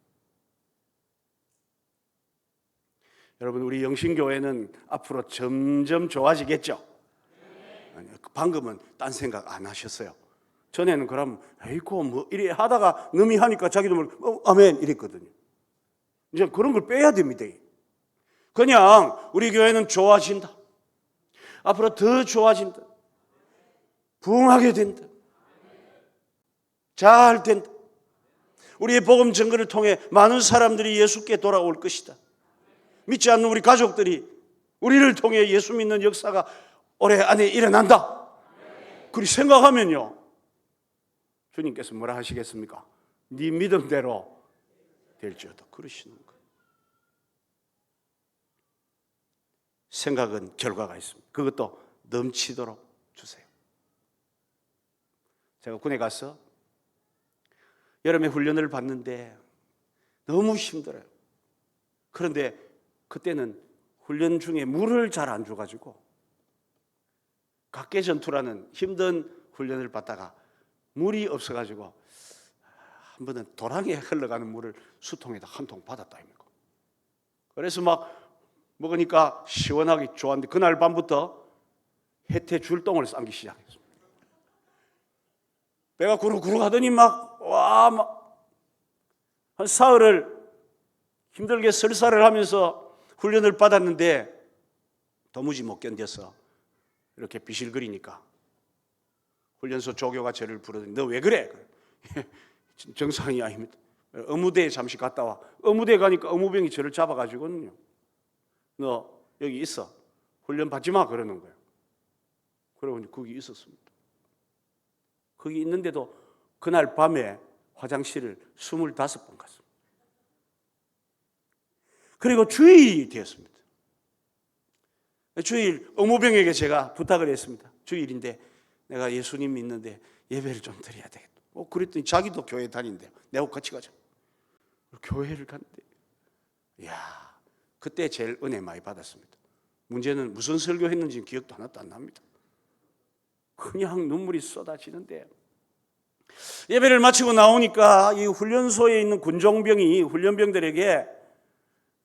여러분 우리 영신교회는 앞으로 점점 좋아지겠죠? 방금은 딴 생각 안 하셨어요. 전에는 그럼 에이고 뭐 이래 하다가 넘이 하니까 자기도 아멘 이랬거든요. 이제 그런 걸 빼야 됩니다. 그냥 우리 교회는 좋아진다. 앞으로 더 좋아진다. 부흥하게 된다. 잘 된다. 우리의 복음 증거를 통해 많은 사람들이 예수께 돌아올 것이다. 믿지 않는 우리 가족들이 우리를 통해 예수 믿는 역사가 올해 안에 일어난다. 그리 생각하면요. 주님께서 뭐라 하시겠습니까? 네 믿음대로 될지어다. 그러시는 거예요. 생각은 결과가 있습니다. 그것도 넘치도록 주세요. 제가 군에 가서 여름에 훈련을 받는데 너무 힘들어요. 그런데 그때는 훈련 중에 물을 잘 안 줘가지고 각계전투라는 힘든 훈련을 받다가 물이 없어가지고 한 번은 도랑에 흘러가는 물을 수통에다 한 통 받았다 아닙니까? 그래서 막 먹으니까 시원하게 좋았는데 그날 밤부터 해태 줄동을 쌈기 시작했습니다. 배가 구르구르 하더니 막 한 사흘을 힘들게 설사를 하면서 훈련을 받았는데 도무지 못 견뎌서 이렇게 비실거리니까 훈련소 조교가 저를 부르더니 너 왜 그래? 정상이 아닙니다. 의무대에 잠시 갔다 와. 의무대에 가니까 의무병이 저를 잡아가지고는요. 너 여기 있어. 훈련 받지 마 그러는 거예요. 그러고 거기 있었습니다. 거기 있는데도 그날 밤에 화장실을 25번 갔습니다. 그리고 주일이 되었습니다. 주일 의무병에게 제가 부탁을 했습니다. 주일인데 내가 예수님 믿는데 예배를 좀 드려야 되겠다. 그랬더니 자기도 교회 다니는데 내하고 같이 가자. 교회를 갔는데 그때 제일 은혜 많이 받았습니다. 문제는 무슨 설교했는지 기억도 하나도 안 납니다. 그냥 눈물이 쏟아지는데 예배를 마치고 나오니까 이 훈련소에 있는 군종병이 훈련병들에게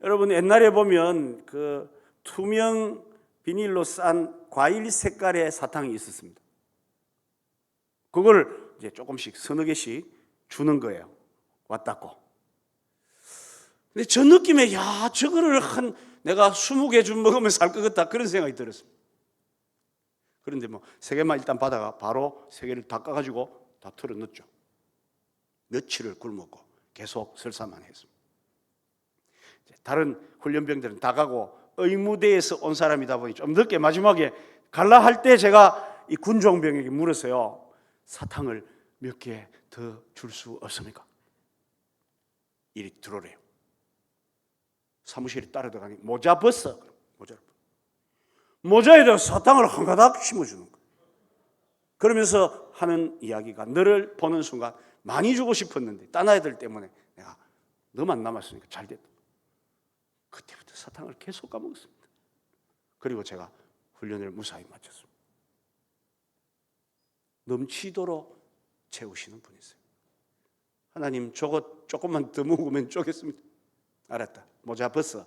여러분 옛날에 보면 그 투명 비닐로 싼 과일 색깔의 사탕이 있었습니다. 그걸 이제 조금씩 서너 개씩 주는 거예요. 왔다고. 근데 저 느낌에 저거를 내가 20개 좀 먹으면 살 것 같다 그런 생각이 들었습니다. 그런데 3개만 일단 받아가 바로 3개를 다 까가지고 다 털어 넣었죠. 며칠을 굶었고 계속 설사만 했습니다. 다른 훈련병들은 다 가고 의무대에서 온 사람이다 보니 좀 늦게 마지막에 갈라 할 때 제가 이 군종병에게 물었어요. 사탕을 몇 개 더 줄 수 없습니까? 이리 들어오래요. 사무실에 따라 들어가니 모자 벗어. 모자에다가 사탕을 한 가닥 심어주는 거예요. 그러면서 하는 이야기가 너를 보는 순간 많이 주고 싶었는데 딴 아이들 때문에 내가 너만 남았으니까 잘 됐다. 그때부터 사탕을 계속 까먹었습니다. 그리고 제가 훈련을 무사히 마쳤습니다. 넘치도록 채우시는 분이세요. 하나님 저것 조금만 더 먹으면 쪼겠습니다. 알았다. 모자 벗어.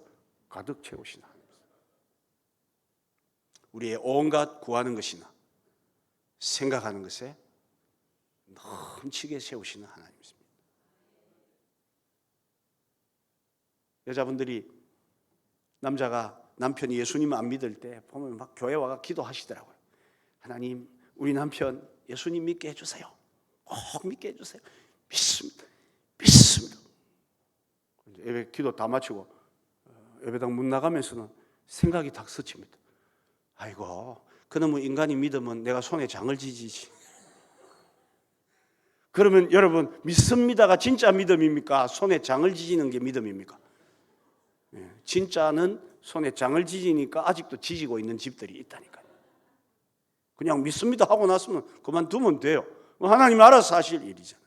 가득 채우시는 하나님. 우리의 온갖 구하는 것이나 생각하는 것에 넘치게 세우시는 하나님이십니다. 여자분들이 남자가 남편이 예수님 안 믿을 때 보면 막 교회 와가 기도하시더라고요. 하나님 우리 남편 예수님 믿게 해주세요. 꼭 믿게 해주세요. 믿습니다. 예배 기도 다 마치고 예배당 문 나가면서는 생각이 딱 스칩니다. 아이고 그놈의 인간이 믿으면 내가 손에 장을 지지지. 그러면 여러분 믿습니다가 진짜 믿음입니까? 손에 장을 지지는 게 믿음입니까? 진짜는 손에 장을 지지니까 아직도 지지고 있는 집들이 있다니까요. 그냥 믿습니다 하고 났으면 그만두면 돼요. 하나님 알아서 하실 일이잖아요.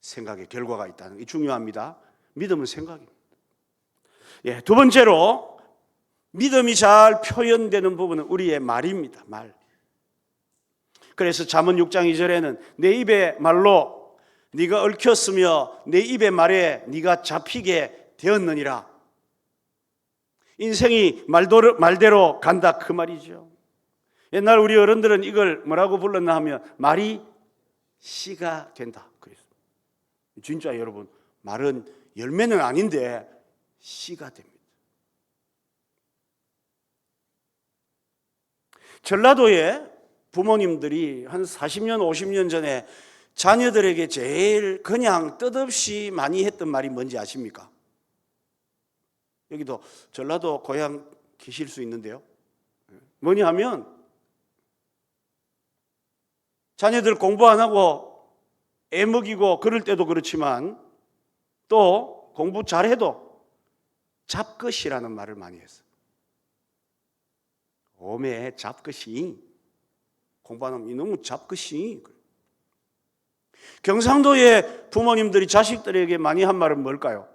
생각에 결과가 있다는 게 중요합니다. 믿음은 생각입니다. 두 번째로 믿음이 잘 표현되는 부분은 우리의 말입니다. 말. 그래서 잠언 6장 2절에는 내 입의 말로 네가 얽혔으며 내 입의 말에 네가 잡히게 되었느니라. 인생이 말대로 간다 그 말이죠. 옛날 우리 어른들은 이걸 뭐라고 불렀나 하면 말이 씨가 된다 그랬어요. 진짜 여러분 말은 열매는 아닌데 씨가 됩니다. 전라도에 부모님들이 한 40년 50년 전에 자녀들에게 제일 그냥 뜻없이 많이 했던 말이 뭔지 아십니까? 여기도 전라도 고향 계실 수 있는데요. 뭐냐 하면 자녀들 공부 안 하고 애먹이고 그럴 때도 그렇지만 또 공부 잘해도 잡것이라는 말을 많이 했어요. 오메 잡것이, 공부하면 이놈의 잡것이. 경상도의 부모님들이 자식들에게 많이 한 말은 뭘까요?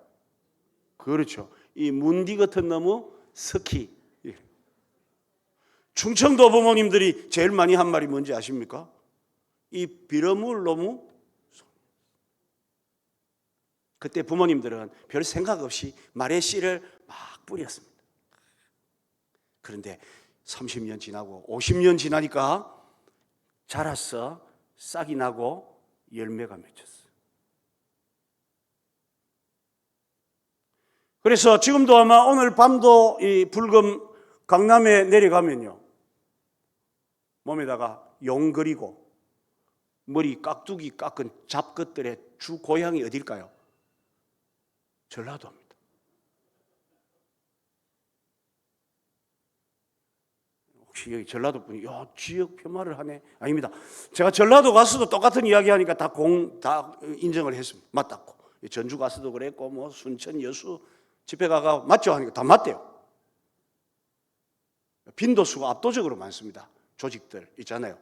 그렇죠. 이 문디 같은 놈의 스키. 충청도 부모님들이 제일 많이 한 말이 뭔지 아십니까? 이 빌어물 놈의. 그때 부모님들은 별 생각 없이 말의 씨를 막 뿌렸습니다. 그런데 30년 지나고 50년 지나니까 자랐어, 싹이 나고 열매가 맺혔어요. 그래서 지금도 아마 오늘 밤도 이 불금 강남에 내려가면요, 몸에다가 용 그리고 머리 깍두기 깎은 잡것들의 주 고향이 어딜까요? 전라도입니다. 혹시 여기 전라도 분이 지역 폄하를 하네? 아닙니다. 제가 전라도 가서도 똑같은 이야기 하니까 다 인정을 했습니다. 맞다고. 전주 가서도 그랬고 뭐 순천 여수 집회 가가 맞죠 하니까 다 맞대요. 빈도수가 압도적으로 많습니다. 조직들 있잖아요.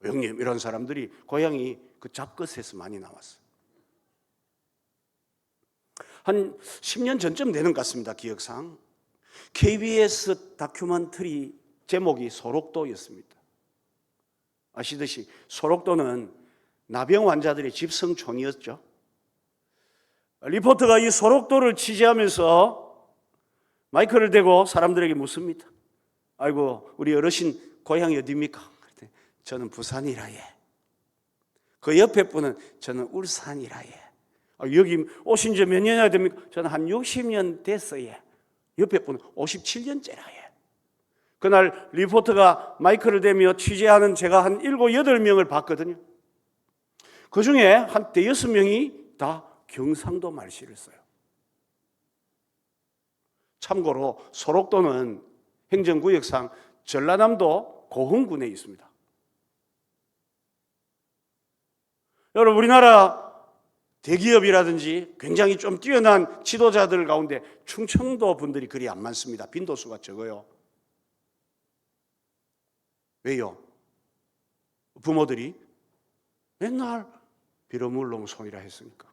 형님 이런 사람들이 고향이 그 잡것에서 많이 나왔어요. 한 10년 전쯤 되는 것 같습니다. 기억상 KBS 다큐멘터리 제목이 소록도였습니다. 아시듯이 소록도는 나병 환자들의 집성촌이었죠. 리포터가 이 소록도를 취재하면서 마이크를 대고 사람들에게 묻습니다. 아이고 우리 어르신 고향이 어디입니까? 저는 부산이라 예. 그 옆에 분은 저는 울산이라 예. 여기 오신 지 몇 년이나 됩니까? 저는 한 60년 됐어요. 옆에 분은 57년째라 예. 그날 리포터가 마이크를 대며 취재하는 제가 한 7, 8명을 봤거든요. 그 중에 한 5명이 다 경상도 말씨를 써요. 참고로 소록도는 행정구역상 전라남도 고흥군에 있습니다. 여러분 우리나라 대기업이라든지 굉장히 좀 뛰어난 지도자들 가운데 충청도 분들이 그리 안 많습니다. 빈도수가 적어요. 왜요? 부모들이 맨날 빌어물놈 손이라 했으니까.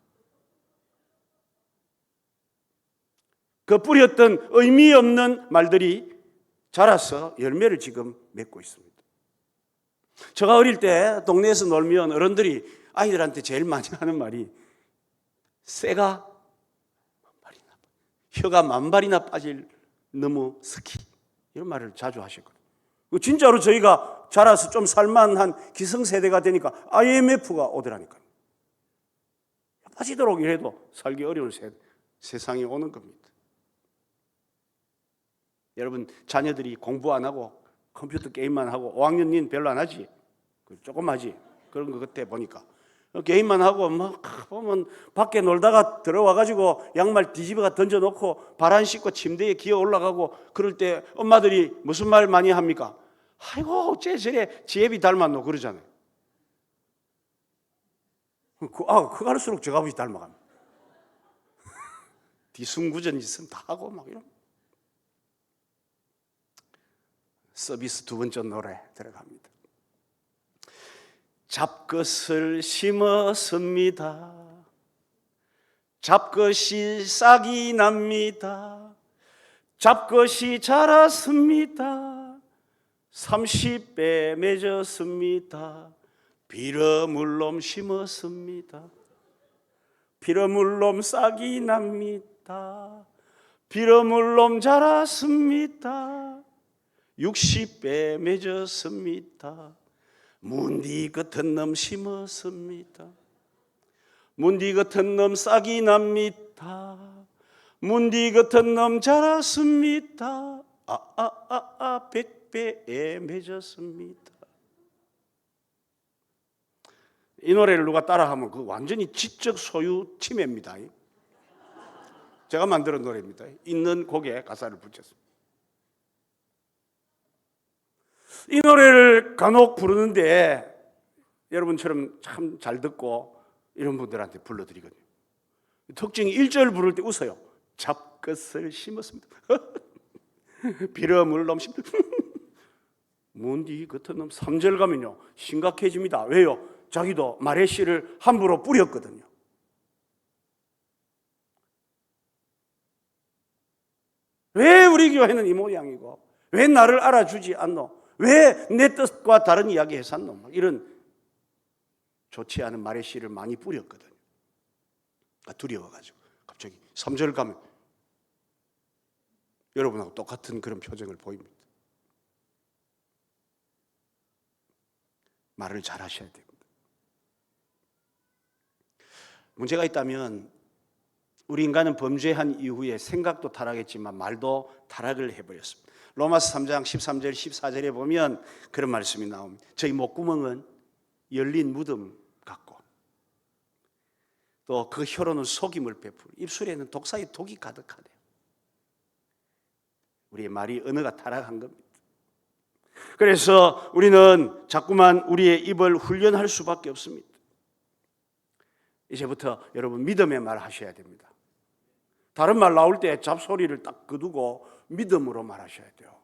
그 뿌렸던 의미 없는 말들이 자라서 열매를 지금 맺고 있습니다. 제가 어릴 때 동네에서 놀면 어른들이 아이들한테 제일 많이 하는 말이 쇠가 혀가 만발이나 빠질 너무 스키, 이런 말을 자주 하셨거든요. 진짜로 저희가 자라서 좀 살만한 기성세대가 되니까 IMF가 오더라니까요. 빠지도록 이래도 살기 어려운 세상이 오는 겁니다. 여러분 자녀들이 공부 안 하고 컴퓨터 게임만 하고 5학년인 별로 안 하지? 조금 하지? 그런 거 그때 보니까 게임만 하고 막 보면 밖에 놀다가 들어와가지고 양말 뒤집어가 던져놓고 발 안 씻고 침대에 기어 올라가고 그럴 때 엄마들이 무슨 말 많이 합니까? 아이고 어째 저래 지혜비 닮았노 그러잖아요. 그거 갈수록 저 아버지 닮아갑니다. 뒤숭구전 짓은 다 하고 막 이런. 서비스 두 번째 노래 들어갑니다. 잡것을 심었습니다. 잡것이 싹이 납니다. 잡것이 자랐습니다. 30배 맺었습니다. 빌어물놈 심었습니다. 빌어물놈 싹이 납니다. 빌어물놈 자랐습니다. 60배 맺었습니다. 문디 같은 놈 심었습니다. 문디 같은 놈 싹이 납니다. 문디 같은 놈 자랐습니다. 100배에 맺었습니다. 이 노래를 누가 따라하면 그 완전히 지적 소유 침해입니다. 제가 만든 노래입니다. 있는 곡에 가사를 붙였습니다. 이 노래를 간혹 부르는데 여러분처럼 참 잘 듣고 이런 분들한테 불러드리거든요. 특징이 1절 부를 때 웃어요. 잡것을 심었습니다. 빌어물 넘습니다. 뭔디 같은 놈 3절 가면요 심각해집니다. 왜요? 자기도 말의 씨를 함부로 뿌렸거든요. 왜 우리 교회는 이 모양이고 왜 나를 알아주지 않노? 왜 내 뜻과 다른 이야기 해산노? 이런 좋지 않은 말의 씨를 많이 뿌렸거든요. 두려워가지고 갑자기 3절 가면 여러분하고 똑같은 그런 표정을 보입니다. 말을 잘 하셔야 됩니다. 문제가 있다면 우리 인간은 범죄한 이후에 생각도 타락했지만 말도 타락을 해버렸습니다. 로마서 3장 13절 14절에 보면 그런 말씀이 나옵니다. 저희 목구멍은 열린 무덤 같고 또 그 혀로는 속임을 베풀고 입술에는 독사의 독이 가득하대요. 우리의 말이 언어가 타락한 겁니다. 그래서 우리는 자꾸만 우리의 입을 훈련할 수밖에 없습니다. 이제부터 여러분 믿음의 말 하셔야 됩니다. 다른 말 나올 때 잡소리를 딱 거두고 믿음으로 말하셔야 돼요.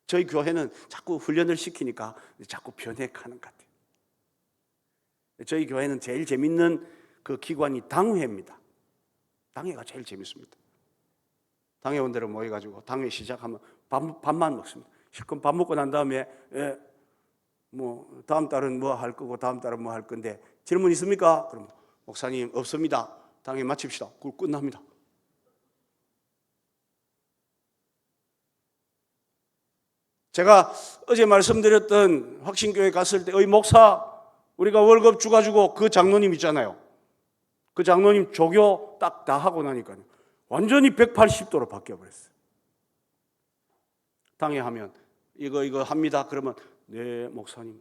저희 교회는 자꾸 훈련을 시키니까 자꾸 변해가는 것 같아요. 저희 교회는 제일 재밌는 그 기관이 당회입니다. 당회가 제일 재밌습니다. 당회원들은 모여가지고 당회 시작하면 밥만 먹습니다. 실컷 밥 먹고 난 다음에 뭐 다음 달은 뭐 할 거고 다음 달은 뭐 할 건데 질문 있습니까? 그럼 목사님 없습니다. 당회 마칩시다. 그걸 끝납니다. 제가 어제 말씀드렸던 확신교회 갔을 때 목사 우리가 월급 주가지고 그 장로님 있잖아요. 그 장로님 조교 딱 다 하고 나니까요. 완전히 180도로 바뀌어버렸어요. 당회하면 이거 합니다. 그러면 네 목사님.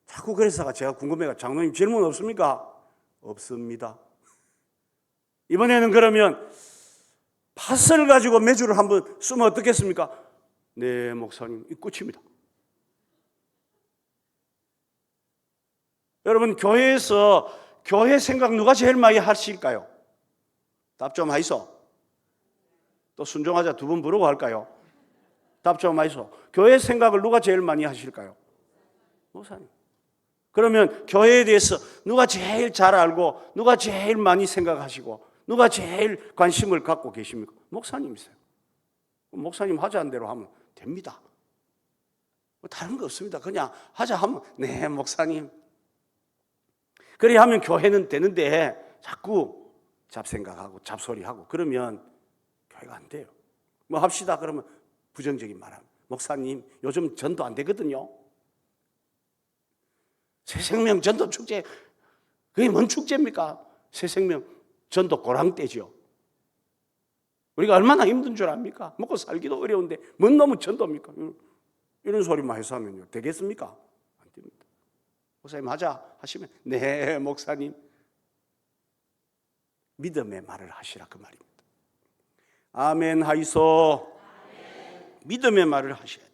자꾸 그래서 제가 궁금해가 장로님 질문 없습니까? 없습니다. 이번에는 그러면 팥을 가지고 매주를 한번 쓰면 어떻겠습니까? 네 목사님 이 끝입니다. 여러분 교회에서 교회 생각 누가 제일 많이 하실까요? 답 좀 하이소. 또 순종하자 두 번 부르고 할까요? 답 좀 하이소. 교회 생각을 누가 제일 많이 하실까요? 목사님. 그러면 교회에 대해서 누가 제일 잘 알고 누가 제일 많이 생각하시고 누가 제일 관심을 갖고 계십니까? 목사님이세요. 목사님 하자는 대로 하면 됩니다. 다른 거 없습니다. 그냥 하자 하면 네 목사님. 그래 하면 교회는 되는데 자꾸 잡생각하고 잡소리하고 그러면 교회가 안 돼요. 뭐 합시다 그러면 부정적인 말합니다. 목사님 요즘 전도 안 되거든요. 새생명 전도 축제 그게 뭔 축제입니까? 새생명 전도 고랑떼죠. 우리가 얼마나 힘든 줄 압니까? 먹고 살기도 어려운데 뭔 놈의 전도입니까? 이런 소리만 해서 하면요 되겠습니까? 안 됩니다. 목사님 하자 하시면 네 목사님 믿음의 말을 하시라 그 말입니다. 아멘 하이소. 믿음의 말을 하셔야 돼요.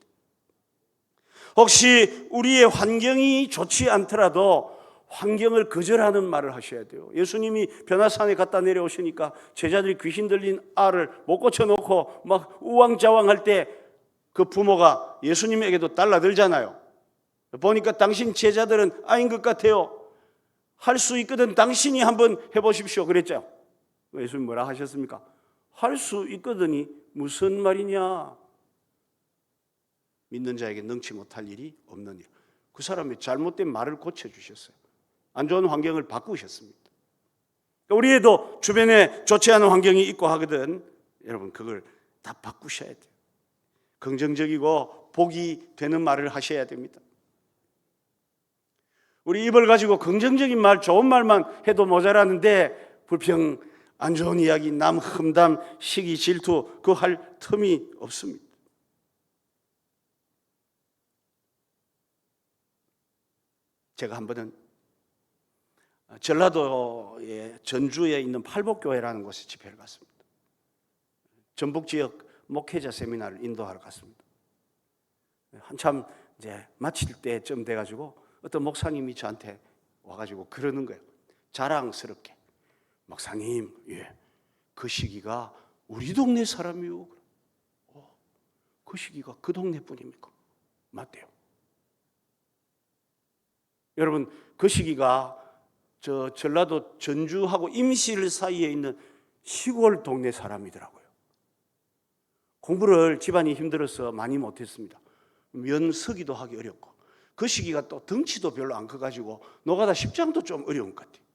혹시 우리의 환경이 좋지 않더라도 환경을 거절하는 말을 하셔야 돼요. 예수님이 변화산에 갔다 내려오시니까 제자들이 귀신 들린 알을 못 고쳐놓고 막 우왕좌왕할 때 그 부모가 예수님에게도 달라들잖아요. 보니까 당신 제자들은 아닌 것 같아요. 할 수 있거든 당신이 한번 해보십시오 그랬죠. 예수님 뭐라 하셨습니까? 할 수 있거든이 무슨 말이냐. 믿는 자에게 능치 못할 일이 없는 일. 그 사람의 잘못된 말을 고쳐주셨어요. 안 좋은 환경을 바꾸셨습니다. 우리에도 주변에 좋지 않은 환경이 있고 하거든. 여러분 그걸 다 바꾸셔야 돼요. 긍정적이고 복이 되는 말을 하셔야 됩니다. 우리 입을 가지고 긍정적인 말, 좋은 말만 해도 모자라는데 불평, 안 좋은 이야기, 남 흠담, 시기, 질투 그거 할 틈이 없습니다. 제가 한 번은 전라도의 전주에 있는 팔복교회라는 곳에 집회를 갔습니다. 전북 지역 목회자 세미나를 인도하러 갔습니다. 한참 이제 마칠 때쯤 돼가지고 어떤 목사님이 저한테 와가지고 그러는 거예요. 자랑스럽게 목사님, 예, 그 시기가 우리 동네 사람이요. 그 시기가 그 동네뿐입니까? 맞대요. 여러분, 그 시기가 저 전라도 전주하고 임실 사이에 있는 시골 동네 사람이더라고요. 공부를 집안이 힘들어서 많이 못했습니다. 면서기도 하기 어렵고, 그 시기가 또 덩치도 별로 안 커가지고 노가다 십장도 좀 어려운 것 같아요.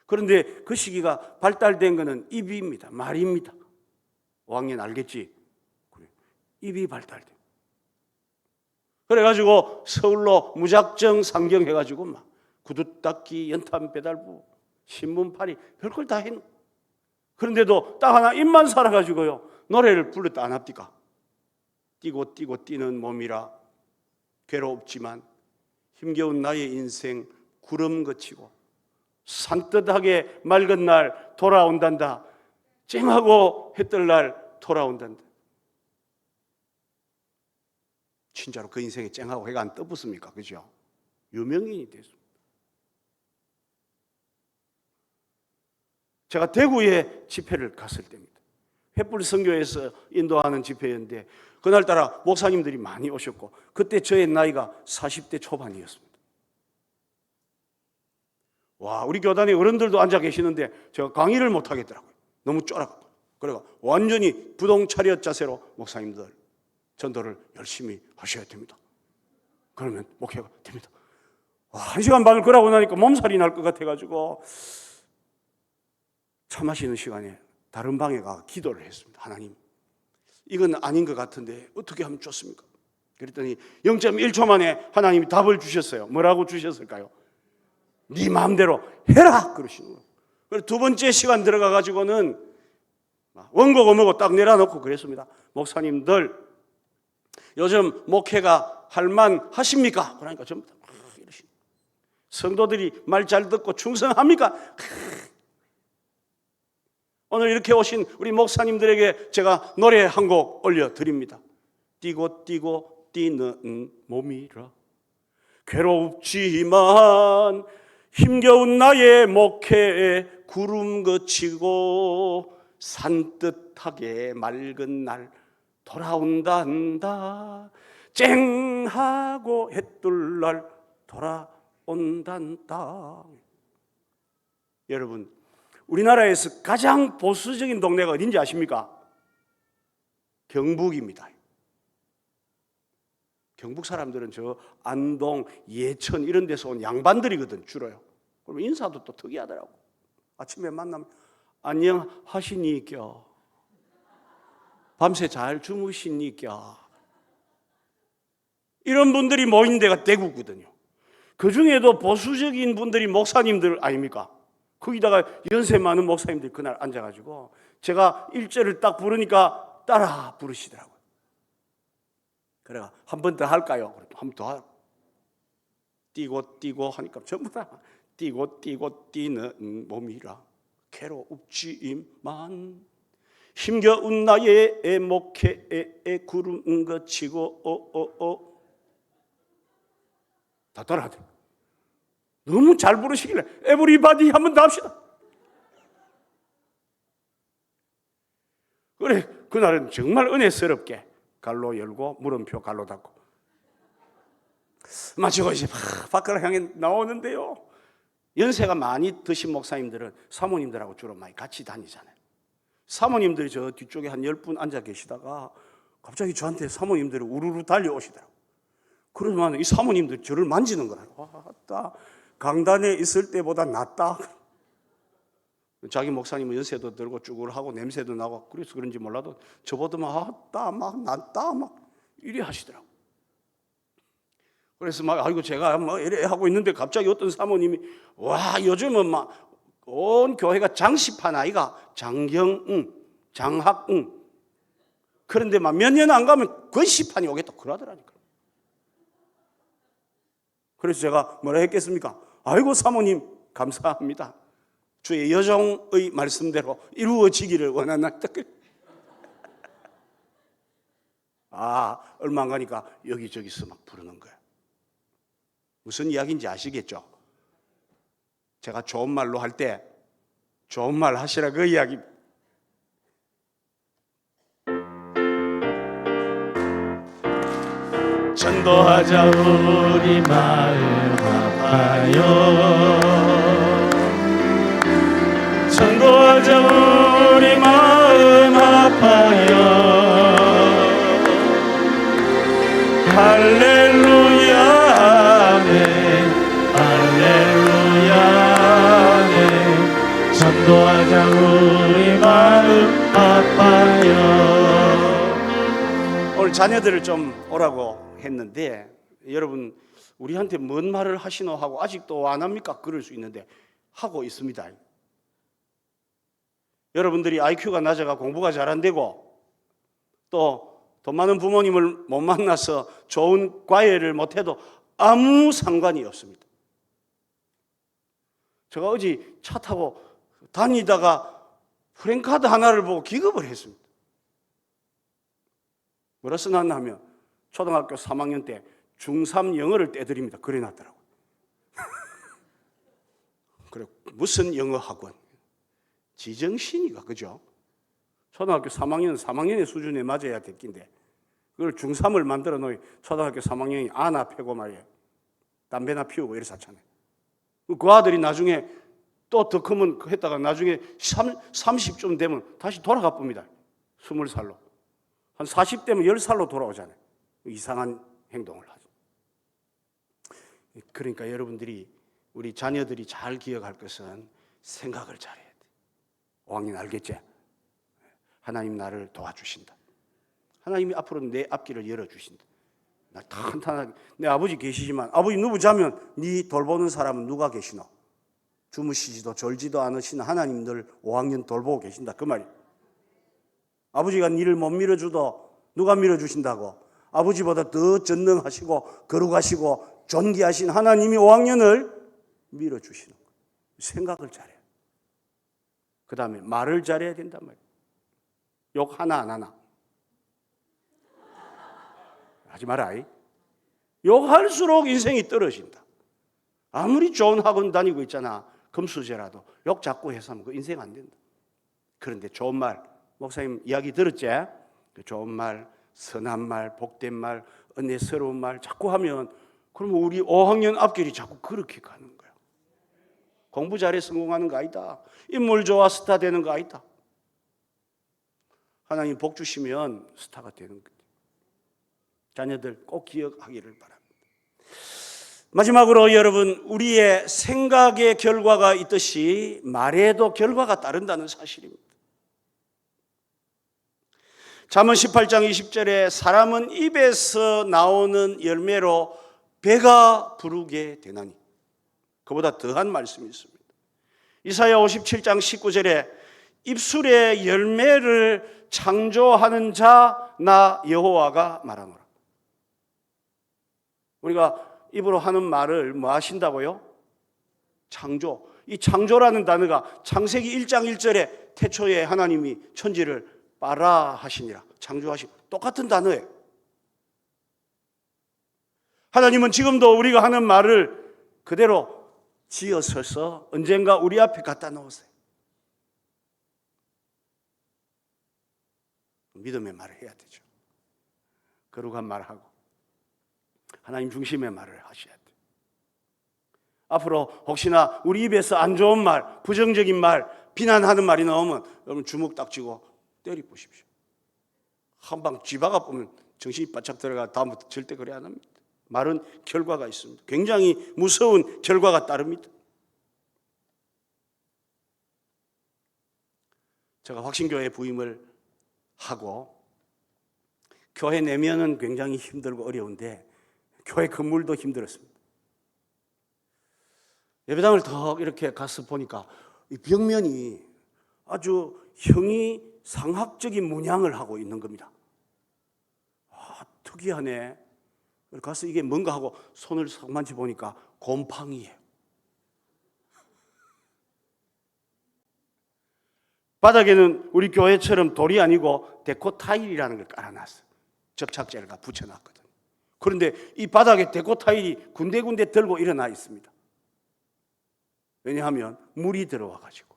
그런데 그 시기가 발달된 것은 입입니다. 말입니다. 5학년 알겠지? 그래. 입이 발달돼. 그래가지고 서울로 무작정 상경해가지고 막 구두 닦기, 연탄 배달부, 신문팔이 별걸 다 했노. 그런데도 딱 하나 입만 살아가지고요, 노래를 불렀다 안 합니까? 뛰고 뛰고 뛰는 몸이라 괴롭지만 힘겨운 나의 인생 구름 거치고 산뜻하게 맑은 날 돌아온단다. 쨍하고 해뜰 날 돌아온단다. 진짜로 그 인생에 쨍하고 해가 안 떠붙습니까? 그죠? 유명인이 됐습니다. 제가 대구에 집회를 갔을 때입니다. 횃불 선교에서 인도하는 집회였는데 그날따라 목사님들이 많이 오셨고, 그때 저의 나이가 40대 초반이었습니다. 와, 우리 교단에 어른들도 앉아 계시는데 제가 강의를 못 하겠더라고요. 너무 쫄았고. 그래가 완전히 부동 차렷 자세로 목사님들 전도를 열심히 하셔야 됩니다. 그러면 목회가 됩니다. 와, 1시간 반을 그러고 나니까 몸살이 날 것 같아가지고 차 마시는 시간에 다른 방에 가 기도를 했습니다. 하나님, 이건 아닌 것 같은데 어떻게 하면 좋습니까? 그랬더니 0.1초 만에 하나님이 답을 주셨어요. 뭐라고 주셨을까요? 네 마음대로 해라 그러시는 거예요. 그래서 두 번째 시간 들어가 가지고는 원고 뭐고 딱 내려놓고 그랬습니다. 목사님들 요즘 목회가 할만 하십니까? 그러니까 전부 다 이러시는 거예요. 성도들이 말 잘 듣고 충성합니까? 오늘 이렇게 오신 우리 목사님들에게 제가 노래 한 곡 올려드립니다. 뛰고 뛰고 뛰는 몸이라 괴롭지만 힘겨운 나의 목회에 구름 거치고 산뜻하게 맑은 날 돌아온단다. 쨍하고 해뜰 날 돌아온단다. 여러분, 우리나라에서 가장 보수적인 동네가 어딘지 아십니까? 경북입니다. 경북 사람들은 저 안동, 예천 이런 데서 온 양반들이거든, 주로요. 그럼 인사도 또 특이하더라고. 아침에 만나면 안녕하시니까, 밤새 잘 주무시니까, 이런 분들이 모인 데가 대구거든요. 그 중에도 보수적인 분들이 목사님들 아닙니까? 거기다가 연세 많은 목사님들이 그날 앉아가지고 제가 1절을 딱 부르니까 따라 부르시더라고요. 그래가 한 번 더 할까요? 한 번 더 하고 뛰고 뛰고 하니까 전부 다 뛰고 뛰고 뛰는 몸이라 괴롭지만 힘겨운 나의 목회에 구름 거치고 다 따라하더라고요. 너무 잘 부르시길래 에브리바디 한 번 더 합시다. 그래, 그날은 정말 은혜스럽게 갈로 열고 물음표 갈로 닫고 마치고 이제 밖으로 향해 나오는데요, 연세가 많이 드신 목사님들은 사모님들하고 주로 많이 같이 다니잖아요. 사모님들이 저 뒤쪽에 한 10분 앉아 계시다가 갑자기 저한테 사모님들이 우르르 달려오시더라고요. 그러면 이 사모님들이 저를 만지는 거라고. 아따, 강단에 있을 때보다 낫다. 자기 목사님은 연세도 들고 쭈글하고 냄새도 나고 그래서 그런지 몰라도 저보다 막 아따 막 낫다 막 이래 하시더라고. 그래서 막 아이고 제가 뭐 이래 하고 있는데 갑자기 어떤 사모님이 와, 요즘은 막 온 교회가 장시판 아이가 장경응, 장학응. 그런데 막 몇 년 안 가면 건시판이 오겠다 그러더라니까. 그래서 제가 뭐라 했겠습니까? 아이고 사모님 감사합니다. 주의 여종의 말씀대로 이루어지기를 원하나이다. 얼마 안 가니까 여기저기서 막 부르는 거예요. 무슨 이야기인지 아시겠죠? 제가 좋은 말로 할 때 좋은 말 하시라 그 이야기. 전도하자 우리 마음 아파요. 전도하자 우리 마음 아파요. 할렐루야 아멘. 할렐루야 아멘. 전도하자 우리 마음 아파요. 오늘 자녀들을 좀 오라고 했는데 여러분 우리한테 뭔 말을 하시노 하고 아직도 안 합니까? 그럴 수 있는데 하고 있습니다. 여러분들이 IQ가 낮아가 공부가 잘 안 되고 또 돈 많은 부모님을 못 만나서 좋은 과외를 못해도 아무 상관이 없습니다. 제가 어제 차 타고 다니다가 프랭카드 하나를 보고 기겁을 했습니다. 뭐라 써놨나 하면 초등학교 3학년 때 중3 영어를 떼드립니다. 그래 놨더라고요. 그래, 무슨 영어 학원? 지정신이가, 그죠? 초등학교 3학년은 3학년의 수준에 맞아야 됐긴데 그걸 중3을 만들어 놓이 초등학교 3학년이 아나 패고 말이에요. 담배나 피우고 이래서 잖아요. 그 아들이 나중에 또 더 크면 했다가 나중에 30쯤 되면 다시 돌아가 봅니다. 20살로. 한 40대면 10살로 돌아오잖아요. 이상한 행동을 하죠. 그러니까 여러분들이 우리 자녀들이 잘 기억할 것은 생각을 잘해야 돼. 5학년 알겠지? 하나님 나를 도와주신다. 하나님이 앞으로 내 앞길을 열어주신다. 나 탄탄하게. 내 아버지 계시지만 아버지 누구 자면 네 돌보는 사람은 누가 계시노? 주무시지도 졸지도 않으신 하나님 늘 5학년 돌보고 계신다. 그 말이에요. 아버지가 니를 못 밀어주도 누가 밀어주신다고? 아버지보다 더 전능하시고 거룩하시고 존귀하신 하나님이 5학년을 밀어주시는 거예요. 생각을 잘해요. 그 다음에 말을 잘해야 된단 말이에요. 욕 하나 안 하나? 하지 마라. 욕할수록 인생이 떨어진다. 아무리 좋은 학원 다니고 있잖아. 금수저라도 욕 자꾸 해서 하면 그 인생 안 된다. 그런데 좋은 말, 목사님 이야기 들었지? 좋은 말, 선한 말, 복된 말, 은혜스러운 말 자꾸 하면 그러면 우리 5학년 앞길이 자꾸 그렇게 가는 거야. 공부 잘해 성공하는 거 아니다. 인물 좋아 스타 되는 거 아니다. 하나님 복 주시면 스타가 되는 거예요. 자녀들 꼭 기억하기를 바랍니다. 마지막으로 여러분, 우리의 생각의 결과가 있듯이 말에도 결과가 따른다는 사실입니다. 잠언 18장 20절에 사람은 입에서 나오는 열매로 배가 부르게 되나니, 그보다 더한 말씀이 있습니다. 이사야 57장 19절에 입술의 열매를 창조하는 자 나 여호와가 말하노라. 우리가 입으로 하는 말을 뭐 하신다고요? 창조. 이 창조라는 단어가 창세기 1장 1절에 태초에 하나님이 천지를 빠라 하시니라, 창조하시고, 똑같은 단어예요. 하나님은 지금도 우리가 하는 말을 그대로 지어서서 언젠가 우리 앞에 갖다 놓으세요. 믿음의 말을 해야 되죠. 거룩한 말하고 하나님 중심의 말을 하셔야 돼요. 앞으로 혹시나 우리 입에서 안 좋은 말, 부정적인 말, 비난하는 말이 나오면 여러분 주먹 딱 쥐고 때려 보십시오. 한 방 쥐박아 보면 정신이 바짝 들어가 다음부터 절대 그래 안 합니다. 말은 결과가 있습니다. 굉장히 무서운 결과가 따릅니다. 제가 확신교회 부임을 하고 교회 내면은 굉장히 힘들고 어려운데 교회 건물도 힘들었습니다. 예배당을 더 이렇게 가서 보니까 이 벽면이 아주 형이상학적인 문양을 하고 있는 겁니다. 아, 특이하네. 가서 이게 뭔가 하고 손을 싹 만져보니까 곰팡이에요. 바닥에는 우리 교회처럼 돌이 아니고 데코 타일이라는 걸 깔아놨어요. 접착제를 붙여놨거든요. 그런데 이 바닥에 데코 타일이 군데군데 들고 일어나 있습니다. 왜냐하면 물이 들어와 가지고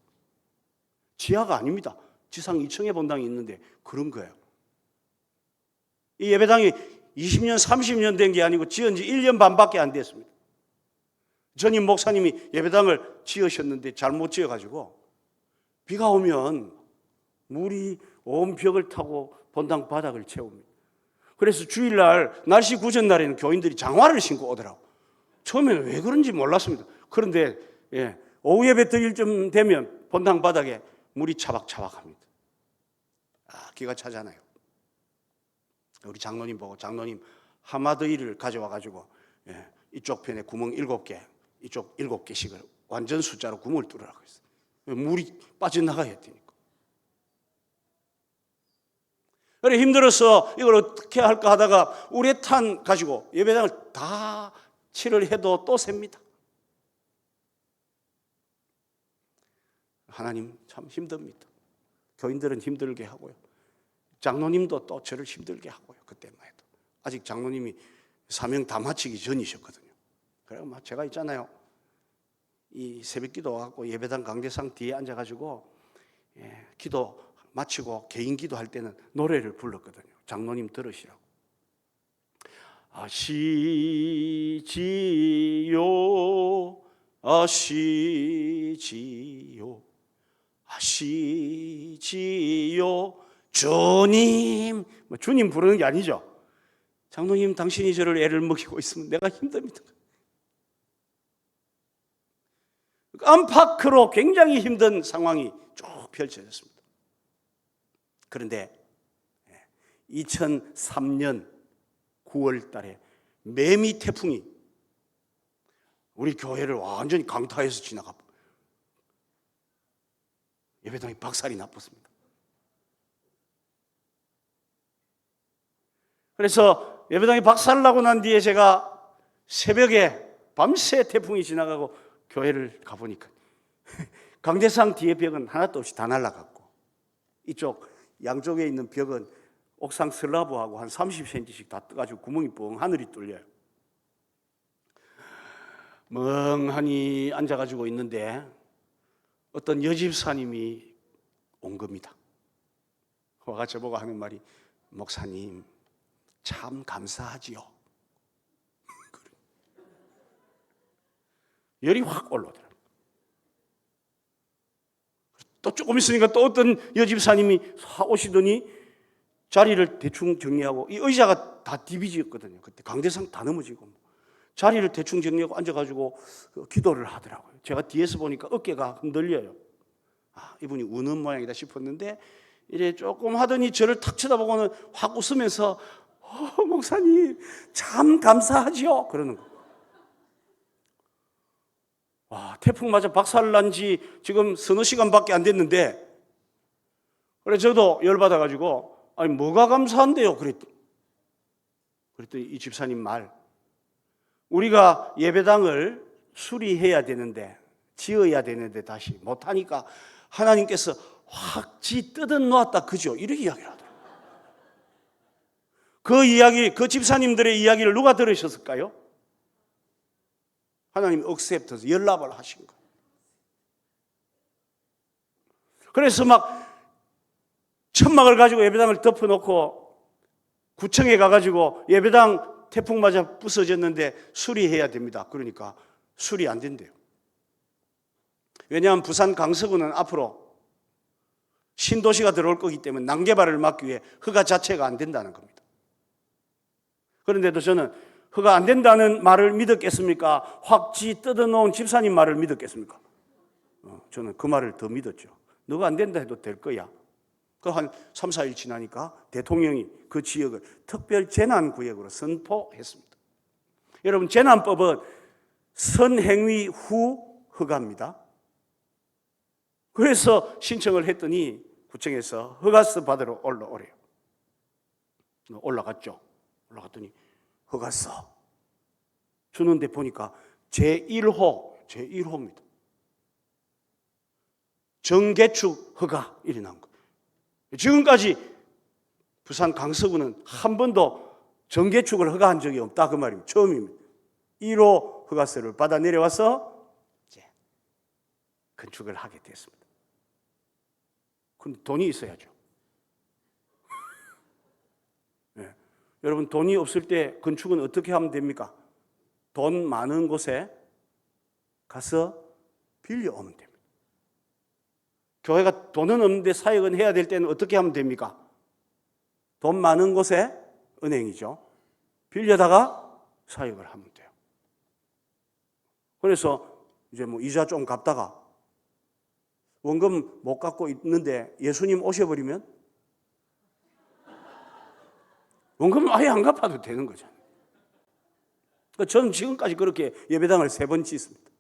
지하가 아닙니다. 지상 2층에 본당이 있는데 그런 거예요. 이 예배당이 20년, 30년 된 게 아니고 지은 지 1년 반밖에 안 됐습니다. 전임 목사님이 예배당을 지으셨는데 잘못 지어가지고 비가 오면 물이 온 벽을 타고 본당 바닥을 채웁니다. 그래서 주일날 날씨 굳은 날에는 교인들이 장화를 신고 오더라고. 처음에는 왜 그런지 몰랐습니다. 그런데 오후 예배 드릴 쯤 되면 본당 바닥에 물이 차박차박합니다. 기가 차잖아요. 우리 장로님 보고 장로님 하마드이를 가져와가지고 이쪽 편에 구멍 7개, 이쪽 7개씩을 완전 숫자로 구멍을 뚫으라고 했어요. 물이 빠져나가야 되니까. 그래 힘들어서 이걸 어떻게 할까 하다가 우레탄 가지고 예배당을 다 칠을 해도 또 셉니다. 하나님 참 힘듭니다. 교인들은 힘들게 하고요. 장로님도 또 저를 힘들게 하고요. 그때만 해도. 아직 장로님이 사명 다 마치기 전이셨거든요. 그래서 막 제가 있잖아요. 이 새벽 기도 갖고 예배당 강대상 뒤에 앉아가지고 기도 마치고 개인 기도할 때는 노래를 불렀거든요. 장로님 들으시라고. 아시지요, 아시지요, 아시지요, 주님. 주님 부르는 게 아니죠. 장로님, 당신이 저를 애를 먹이고 있으면 내가 힘듭니다. 안팎으로 굉장히 힘든 상황이 쭉 펼쳐졌습니다. 그런데 2003년 9월 달에 매미 태풍이 우리 교회를 완전히 강타해서 지나가 예배당이 박살이 났습니다. 그래서 예배당이 박살나고 난 뒤에 제가 새벽에 밤새 태풍이 지나가고 교회를 가보니까 강대상 뒤에 벽은 하나도 없이 다 날아갔고 이쪽 양쪽에 있는 벽은 옥상 슬라브하고 한 30cm씩 다 떠가지고 구멍이 뻥 하늘이 뚫려요. 멍하니 앉아가지고 있는데 어떤 여집사님이 온 겁니다. 와가 저보고 하는 말이 목사님 참 감사하지요. 열이 확 올라오더라고요. 또 조금 있으니까 또 어떤 여집사님이 오시더니 자리를 대충 정리하고 이 의자가 다 디비지였거든요. 그때 강대상 다 넘어지고 자리를 대충 정리하고 앉아가지고 기도를 하더라고요. 제가 뒤에서 보니까 어깨가 흔들려요. 이분이 우는 모양이다 싶었는데 이래 조금 하더니 저를 탁 쳐다보고는 확 웃으면서 목사님 참 감사하지요 그러는 거예요. 와, 태풍 맞아 박살난 지 지금 서너 시간밖에 안 됐는데 그래 저도 열받아가지고 아니 뭐가 감사한데요 그랬더니 이 집사님 말 우리가 예배당을 수리해야 되는데 지어야 되는데 다시 못하니까 하나님께서 확 뜯어 놓았다 그죠? 이렇게 이야기를 하더라고요. 그 이야기, 그 집사님들의 이야기를 누가 들으셨을까요? 하나님 억셉트해서 연락을 하신 거예요. 그래서 막 천막을 가지고 예배당을 덮어놓고 구청에 가가지고 예배당 태풍 맞아 부서졌는데 수리해야 됩니다. 그러니까 수리 안 된대요. 왜냐하면 부산 강서구는 앞으로 신도시가 들어올 거기 때문에 난개발을 막기 위해 허가 자체가 안 된다는 겁니다. 그런데도 저는 허가 안 된다는 말을 믿었겠습니까? 확 뜯어놓은 집사님 말을 믿었겠습니까? 저는 그 말을 더 믿었죠. 너가 안 된다 해도 될 거야. 그 한 3, 4일 지나니까 대통령이 그 지역을 특별 재난구역으로 선포했습니다. 여러분 재난법은 선행위 후 허가입니다. 그래서 신청을 했더니 구청에서 허가서 받으러 올라오래요. 올라갔죠. 올라갔더니 허가서 주는데 보니까 제1호입니다. 정개축 허가 이리 나온 거예요. 지금까지 부산 강서구는 한 번도 정개축을 허가한 적이 없다 그 말입니다. 처음입니다. 1호 허가서를 받아 내려와서 이제 건축을 하게 됐습니다. 근데 돈이 있어야죠. 네. 여러분, 돈이 없을 때 건축은 어떻게 하면 됩니까? 돈 많은 곳에 가서 빌려오면 됩니다. 교회가 돈은 없는데 사역은 해야 될 때는 어떻게 하면 됩니까? 돈 많은 곳에, 은행이죠, 빌려다가 사역을 하면 돼요. 그래서 이제 뭐 이자 좀 갚다가 원금 못 갚고 있는데 예수님 오셔버리면 원금을 아예 안 갚아도 되는 거잖아요. 저는 지금까지 그렇게 예배당을 3번 짓습니다.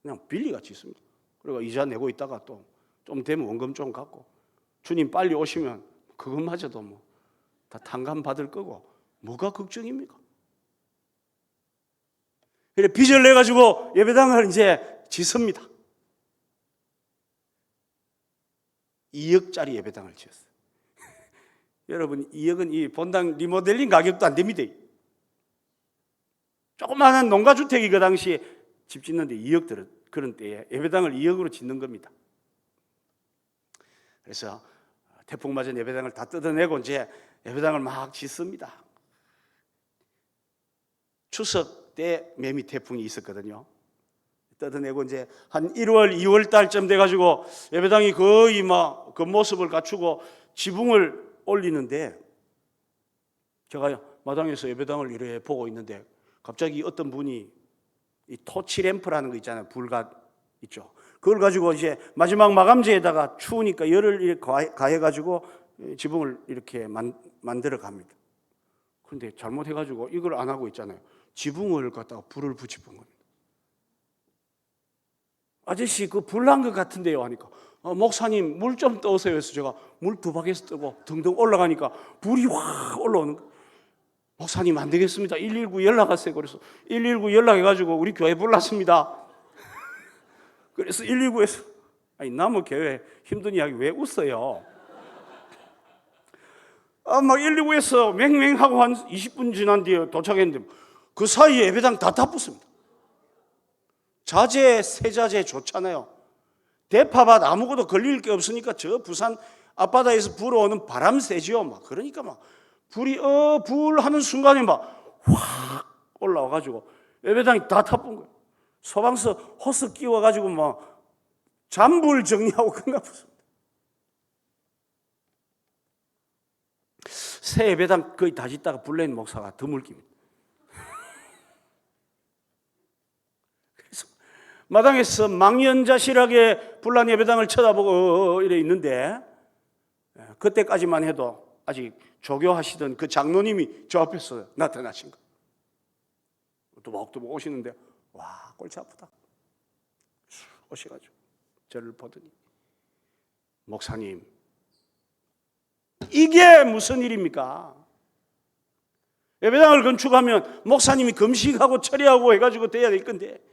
그냥 빌리가 짓습니다. 그리고 이자 내고 있다가 또 좀 되면 원금 좀 갚고, 주님 빨리 오시면 그것마저도 뭐 다 탕감 받을 거고 뭐가 걱정입니까? 그래 빚을 내 가지고 예배당을 이제 짓습니다. 2억짜리 예배당을 지었어요. 여러분, 2억은 이 본당 리모델링 가격도 안 됩니다. 조그마한 농가주택이 그 당시에 집 짓는데 2억 들은 그런 때에 예배당을 2억으로 짓는 겁니다. 그래서 태풍 맞은 예배당을 다 뜯어내고 이제 예배당을 막 짓습니다. 추석 때 매미 태풍이 있었거든요. 뜯어내고 이제 한 1월, 2월 달쯤 돼가지고 예배당이 거의 막 그 모습을 갖추고 지붕을 올리는데, 제가 마당에서 예배당을 이렇게 보고 있는데 갑자기 어떤 분이 이 토치 램프라는 거 있잖아요. 불가 있죠. 그걸 가지고 이제 마지막 마감재에다가 추우니까 열을 이렇게 가해가지고 지붕을 이렇게 만들어 갑니다. 그런데 잘못해가지고 이걸 안 하고 있잖아요. 지붕을 갖다가 불을 붙여본 겁니다. 아저씨 그 불난 것 같은데요 하니까 목사님 물 좀 떠오세요 해서 제가 물 2바퀴에서 뜨고 등등 올라가니까 불이 확 올라오는 거예요. 목사님 안 되겠습니다. 119 연락하세요. 그래서 119 연락해가지고 우리 교회 불났습니다. 그래서 119에서 아니 남의 교회 힘든 이야기 왜 웃어요? 막 119에서 맹맹하고 한 20분 지난 뒤에 도착했는데 그 사이에 예배당 다 타붙습니다. 자재, 세자재 좋잖아요. 대파밭 아무것도 걸릴 게 없으니까 저 부산 앞바다에서 불어오는 바람 세지요. 막 그러니까 막 불이 불 하는 순간에 막 확 올라와가지고 예배당이 다 타뿐 거예요. 소방서 호스 끼워가지고 막 잔불 정리하고 끝나붙습니다. 새 예배당 거의 다 짓다가 불낸 목사가 드물깁니다. 그래서 마당에서 망연자실하게 불난 예배당을 쳐다보고 이래 있는데, 그때까지만 해도 아직 조교하시던 그 장로님이 저 앞에서 나타나신 거예요. 또박또박 오시는데 와 골치 아프다 오셔가지고 저를 보더니 목사님 이게 무슨 일입니까? 예배당을 건축하면 목사님이 금식하고 처리하고 해가지고 돼야 될 건데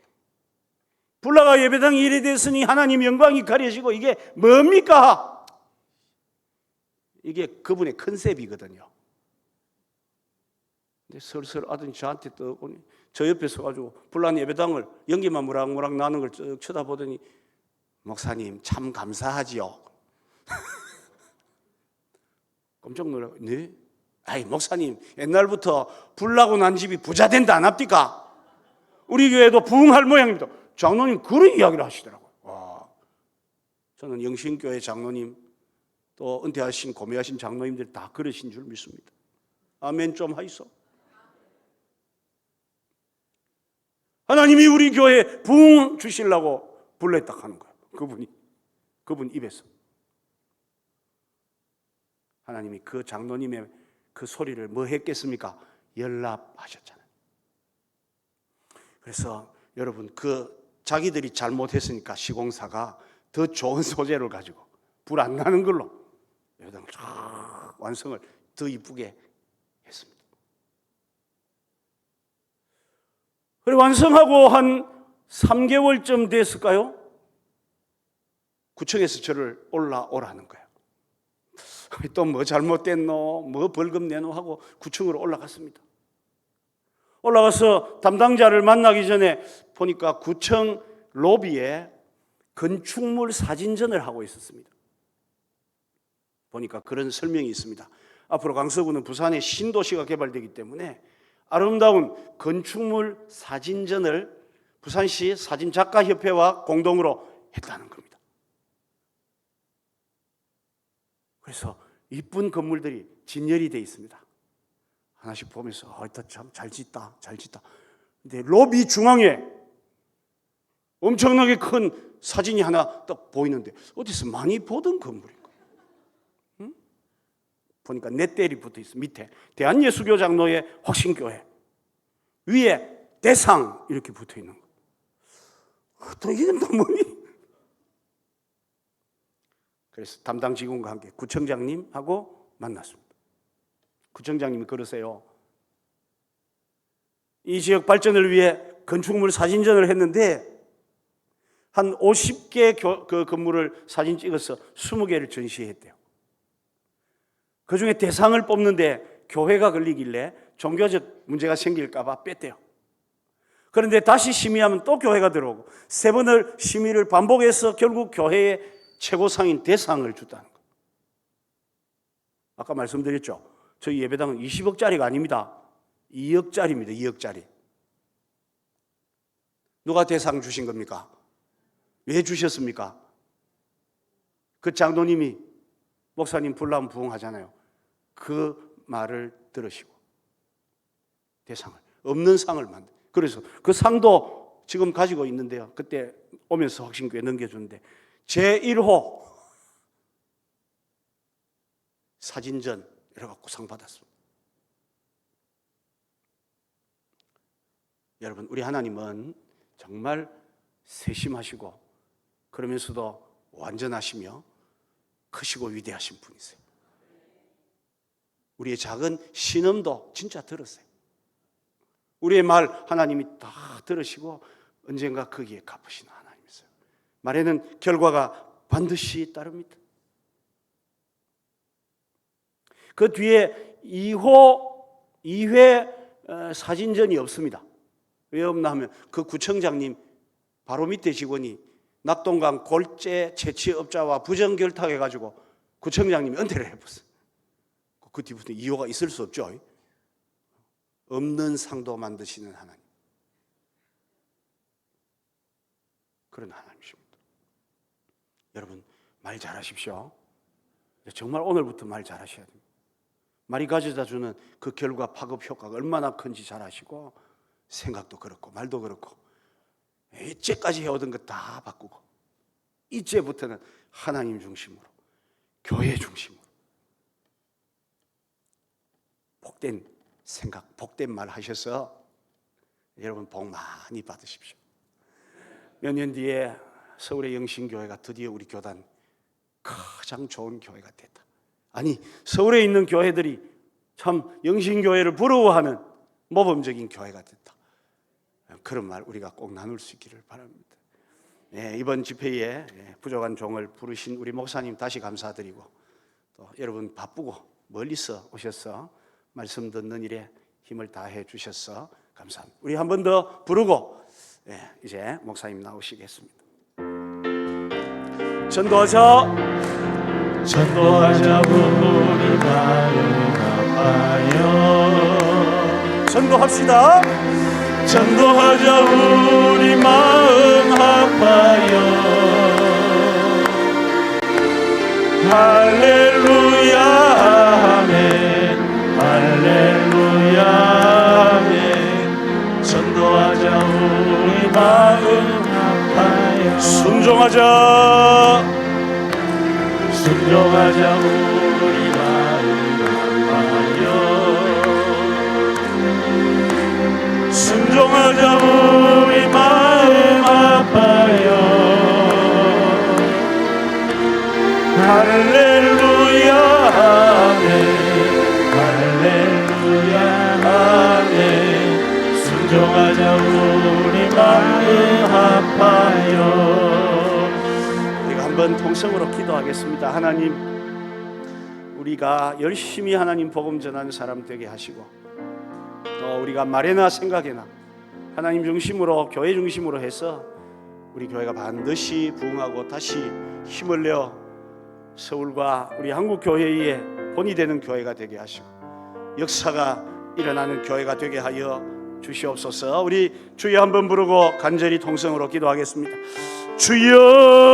불나가 예배당이 이래 됐으니 하나님 영광이 가려지고 이게 뭡니까? 이게 그분의 컨셉이거든요. 근데 슬슬 아들이 저한테 떠오니 저 옆에 서가지고 불난 예배당을 연기만 무락무락 나는 걸 쭉 쳐다보더니 목사님 참 감사하지요. 깜짝 놀라고 네? 아이 목사님 옛날부터 불나고 난 집이 부자 된다 안 합니까? 우리 교회도 부흥할 모양입니다. 장로님 그런 이야기를 하시더라고요. 와, 저는 영신교회 장로님 또 은퇴하신 고매하신 장로님들 다 그러신 줄 믿습니다. 아멘 좀 하이소. 하나님이 우리 교회에 부흥 주시려고 불렀다 하는 거예요. 그분 입에서. 하나님이 그 장로님의 그 소리를 뭐 했겠습니까? 연락하셨잖아요. 그래서 여러분 그 자기들이 잘못했으니까 시공사가 더 좋은 소재를 가지고 불 안 나는 걸로 예배당을 쫙 완성을 더 이쁘게 했습니다. 그리고 완성하고 한 3개월쯤 됐을까요? 구청에서 저를 올라오라는 거예요. 또 뭐 잘못됐노, 뭐 벌금 내노 하고 구청으로 올라갔습니다. 올라가서 담당자를 만나기 전에 보니까 구청 로비에 건축물 사진전을 하고 있었습니다. 보니까 그런 설명이 있습니다. 앞으로 강서구는 부산의 신도시가 개발되기 때문에 아름다운 건축물 사진전을 부산시 사진작가협회와 공동으로 했다는 겁니다. 그래서 이쁜 건물들이 진열이 되어 있습니다. 하나씩 보면서 참 잘 짓다, 잘 짓다. 근데 로비 중앙에 엄청나게 큰 사진이 하나 딱 보이는데 어디서 많이 보던 건물인가? 응? 보니까 넷대리 붙어 있어. 밑에 대한예수교장로의 확신교회, 위에 대상 이렇게 붙어 있는 거. 또 이건 또 뭐니? 그래서 담당 직원과 함께 구청장님하고 만났습니다. 구청장님이 그러세요. 이 지역 발전을 위해 건축물 사진전을 했는데 한 50개 그 건물을 사진 찍어서 20개를 전시했대요. 그중에 대상을 뽑는데 교회가 걸리길래 종교적 문제가 생길까 봐 뺐대요. 그런데 다시 심의하면 또 교회가 들어오고 3번을 심의를 반복해서 결국 교회의 최고상인 대상을 줬다는 거예요. 아까 말씀드렸죠. 저희 예배당은 20억짜리가 아닙니다. 2억짜리입니다. 2억짜리. 누가 대상 주신 겁니까? 왜 주셨습니까? 그 장로님이 목사님 불나면 부흥하잖아요. 그 말을 들으시고 대상을, 없는 상을 만든. 그래서 그 상도 지금 가지고 있는데요. 그때 오면서 확신교회 넘겨줬는데 제1호 사진전 이래갖고 상 받았습니다. 여러분, 우리 하나님은 정말 세심하시고 그러면서도 완전하시며 크시고 위대하신 분이세요. 우리의 작은 신음도 진짜 들었어요. 우리의 말 하나님이 다 들으시고 언젠가 거기에 갚으시는 하나님이세요. 말에는 결과가 반드시 따릅니다. 그 뒤에 2회 사진전이 없습니다. 왜 없나 하면 그 구청장님 바로 밑에 직원이 낙동강 골재 채취업자와 부정결탁해가지고 구청장님이 은퇴를 해버렸어요. 그 뒤부터 이유가 있을 수 없죠. 없는 상도 만드시는 하나님, 그런 하나님이십니다. 여러분, 말 잘하십시오. 정말 오늘부터 말 잘하셔야 됩니다. 말이 가져다 주는 그 결과 파급 효과가 얼마나 큰지 잘 아시고 생각도 그렇고 말도 그렇고 이제까지 해오던 것 다 바꾸고 이제부터는 하나님 중심으로, 교회 중심으로 복된 생각, 복된 말 하셔서 여러분 복 많이 받으십시오. 몇 년 뒤에 서울의 영신교회가 드디어 우리 교단 가장 좋은 교회가 됐다. 아니, 서울에 있는 교회들이 참 영신교회를 부러워하는 모범적인 교회가 됐다. 그런 말 우리가 꼭 나눌 수 있기를 바랍니다. 이번 집회에 부족한 종을 부르신 우리 목사님 다시 감사드리고, 또 여러분 바쁘고 멀리서 오셔서 말씀 듣는 일에 힘을 다해 주셔서 감사합니다. 우리 한 번 더 부르고 이제 목사님 나오시겠습니다. 전도하자, 전도하자 우리 마음 아파요. 전도합시다. 전도하자 우리 마음 아파요. 할렐루야 아멘, 할렐루야 아멘. 전도하자 우리 마음 아파요. 순종하자, 순종하자 우리 마음 아파요. 순종하자 우리 마음 아파요. 할렐루야 아멘, 할렐루야 아멘. 순종하자 우리 마음 아파요. 우리가 한번 통성으로 기도하겠습니다. 하나님, 우리가 열심히 하나님 복음 전하는 사람 되게 하시고, 또 우리가 말에나 생각에나 하나님 중심으로, 교회 중심으로 해서 우리 교회가 반드시 부흥하고 다시 힘을 내어 서울과 우리 한국 교회의 본이 되는 교회가 되게 하시고 역사가 일어나는 교회가 되게 하여 주시옵소서. 우리 주여 한번 부르고 간절히 통성으로 기도하겠습니다. 주여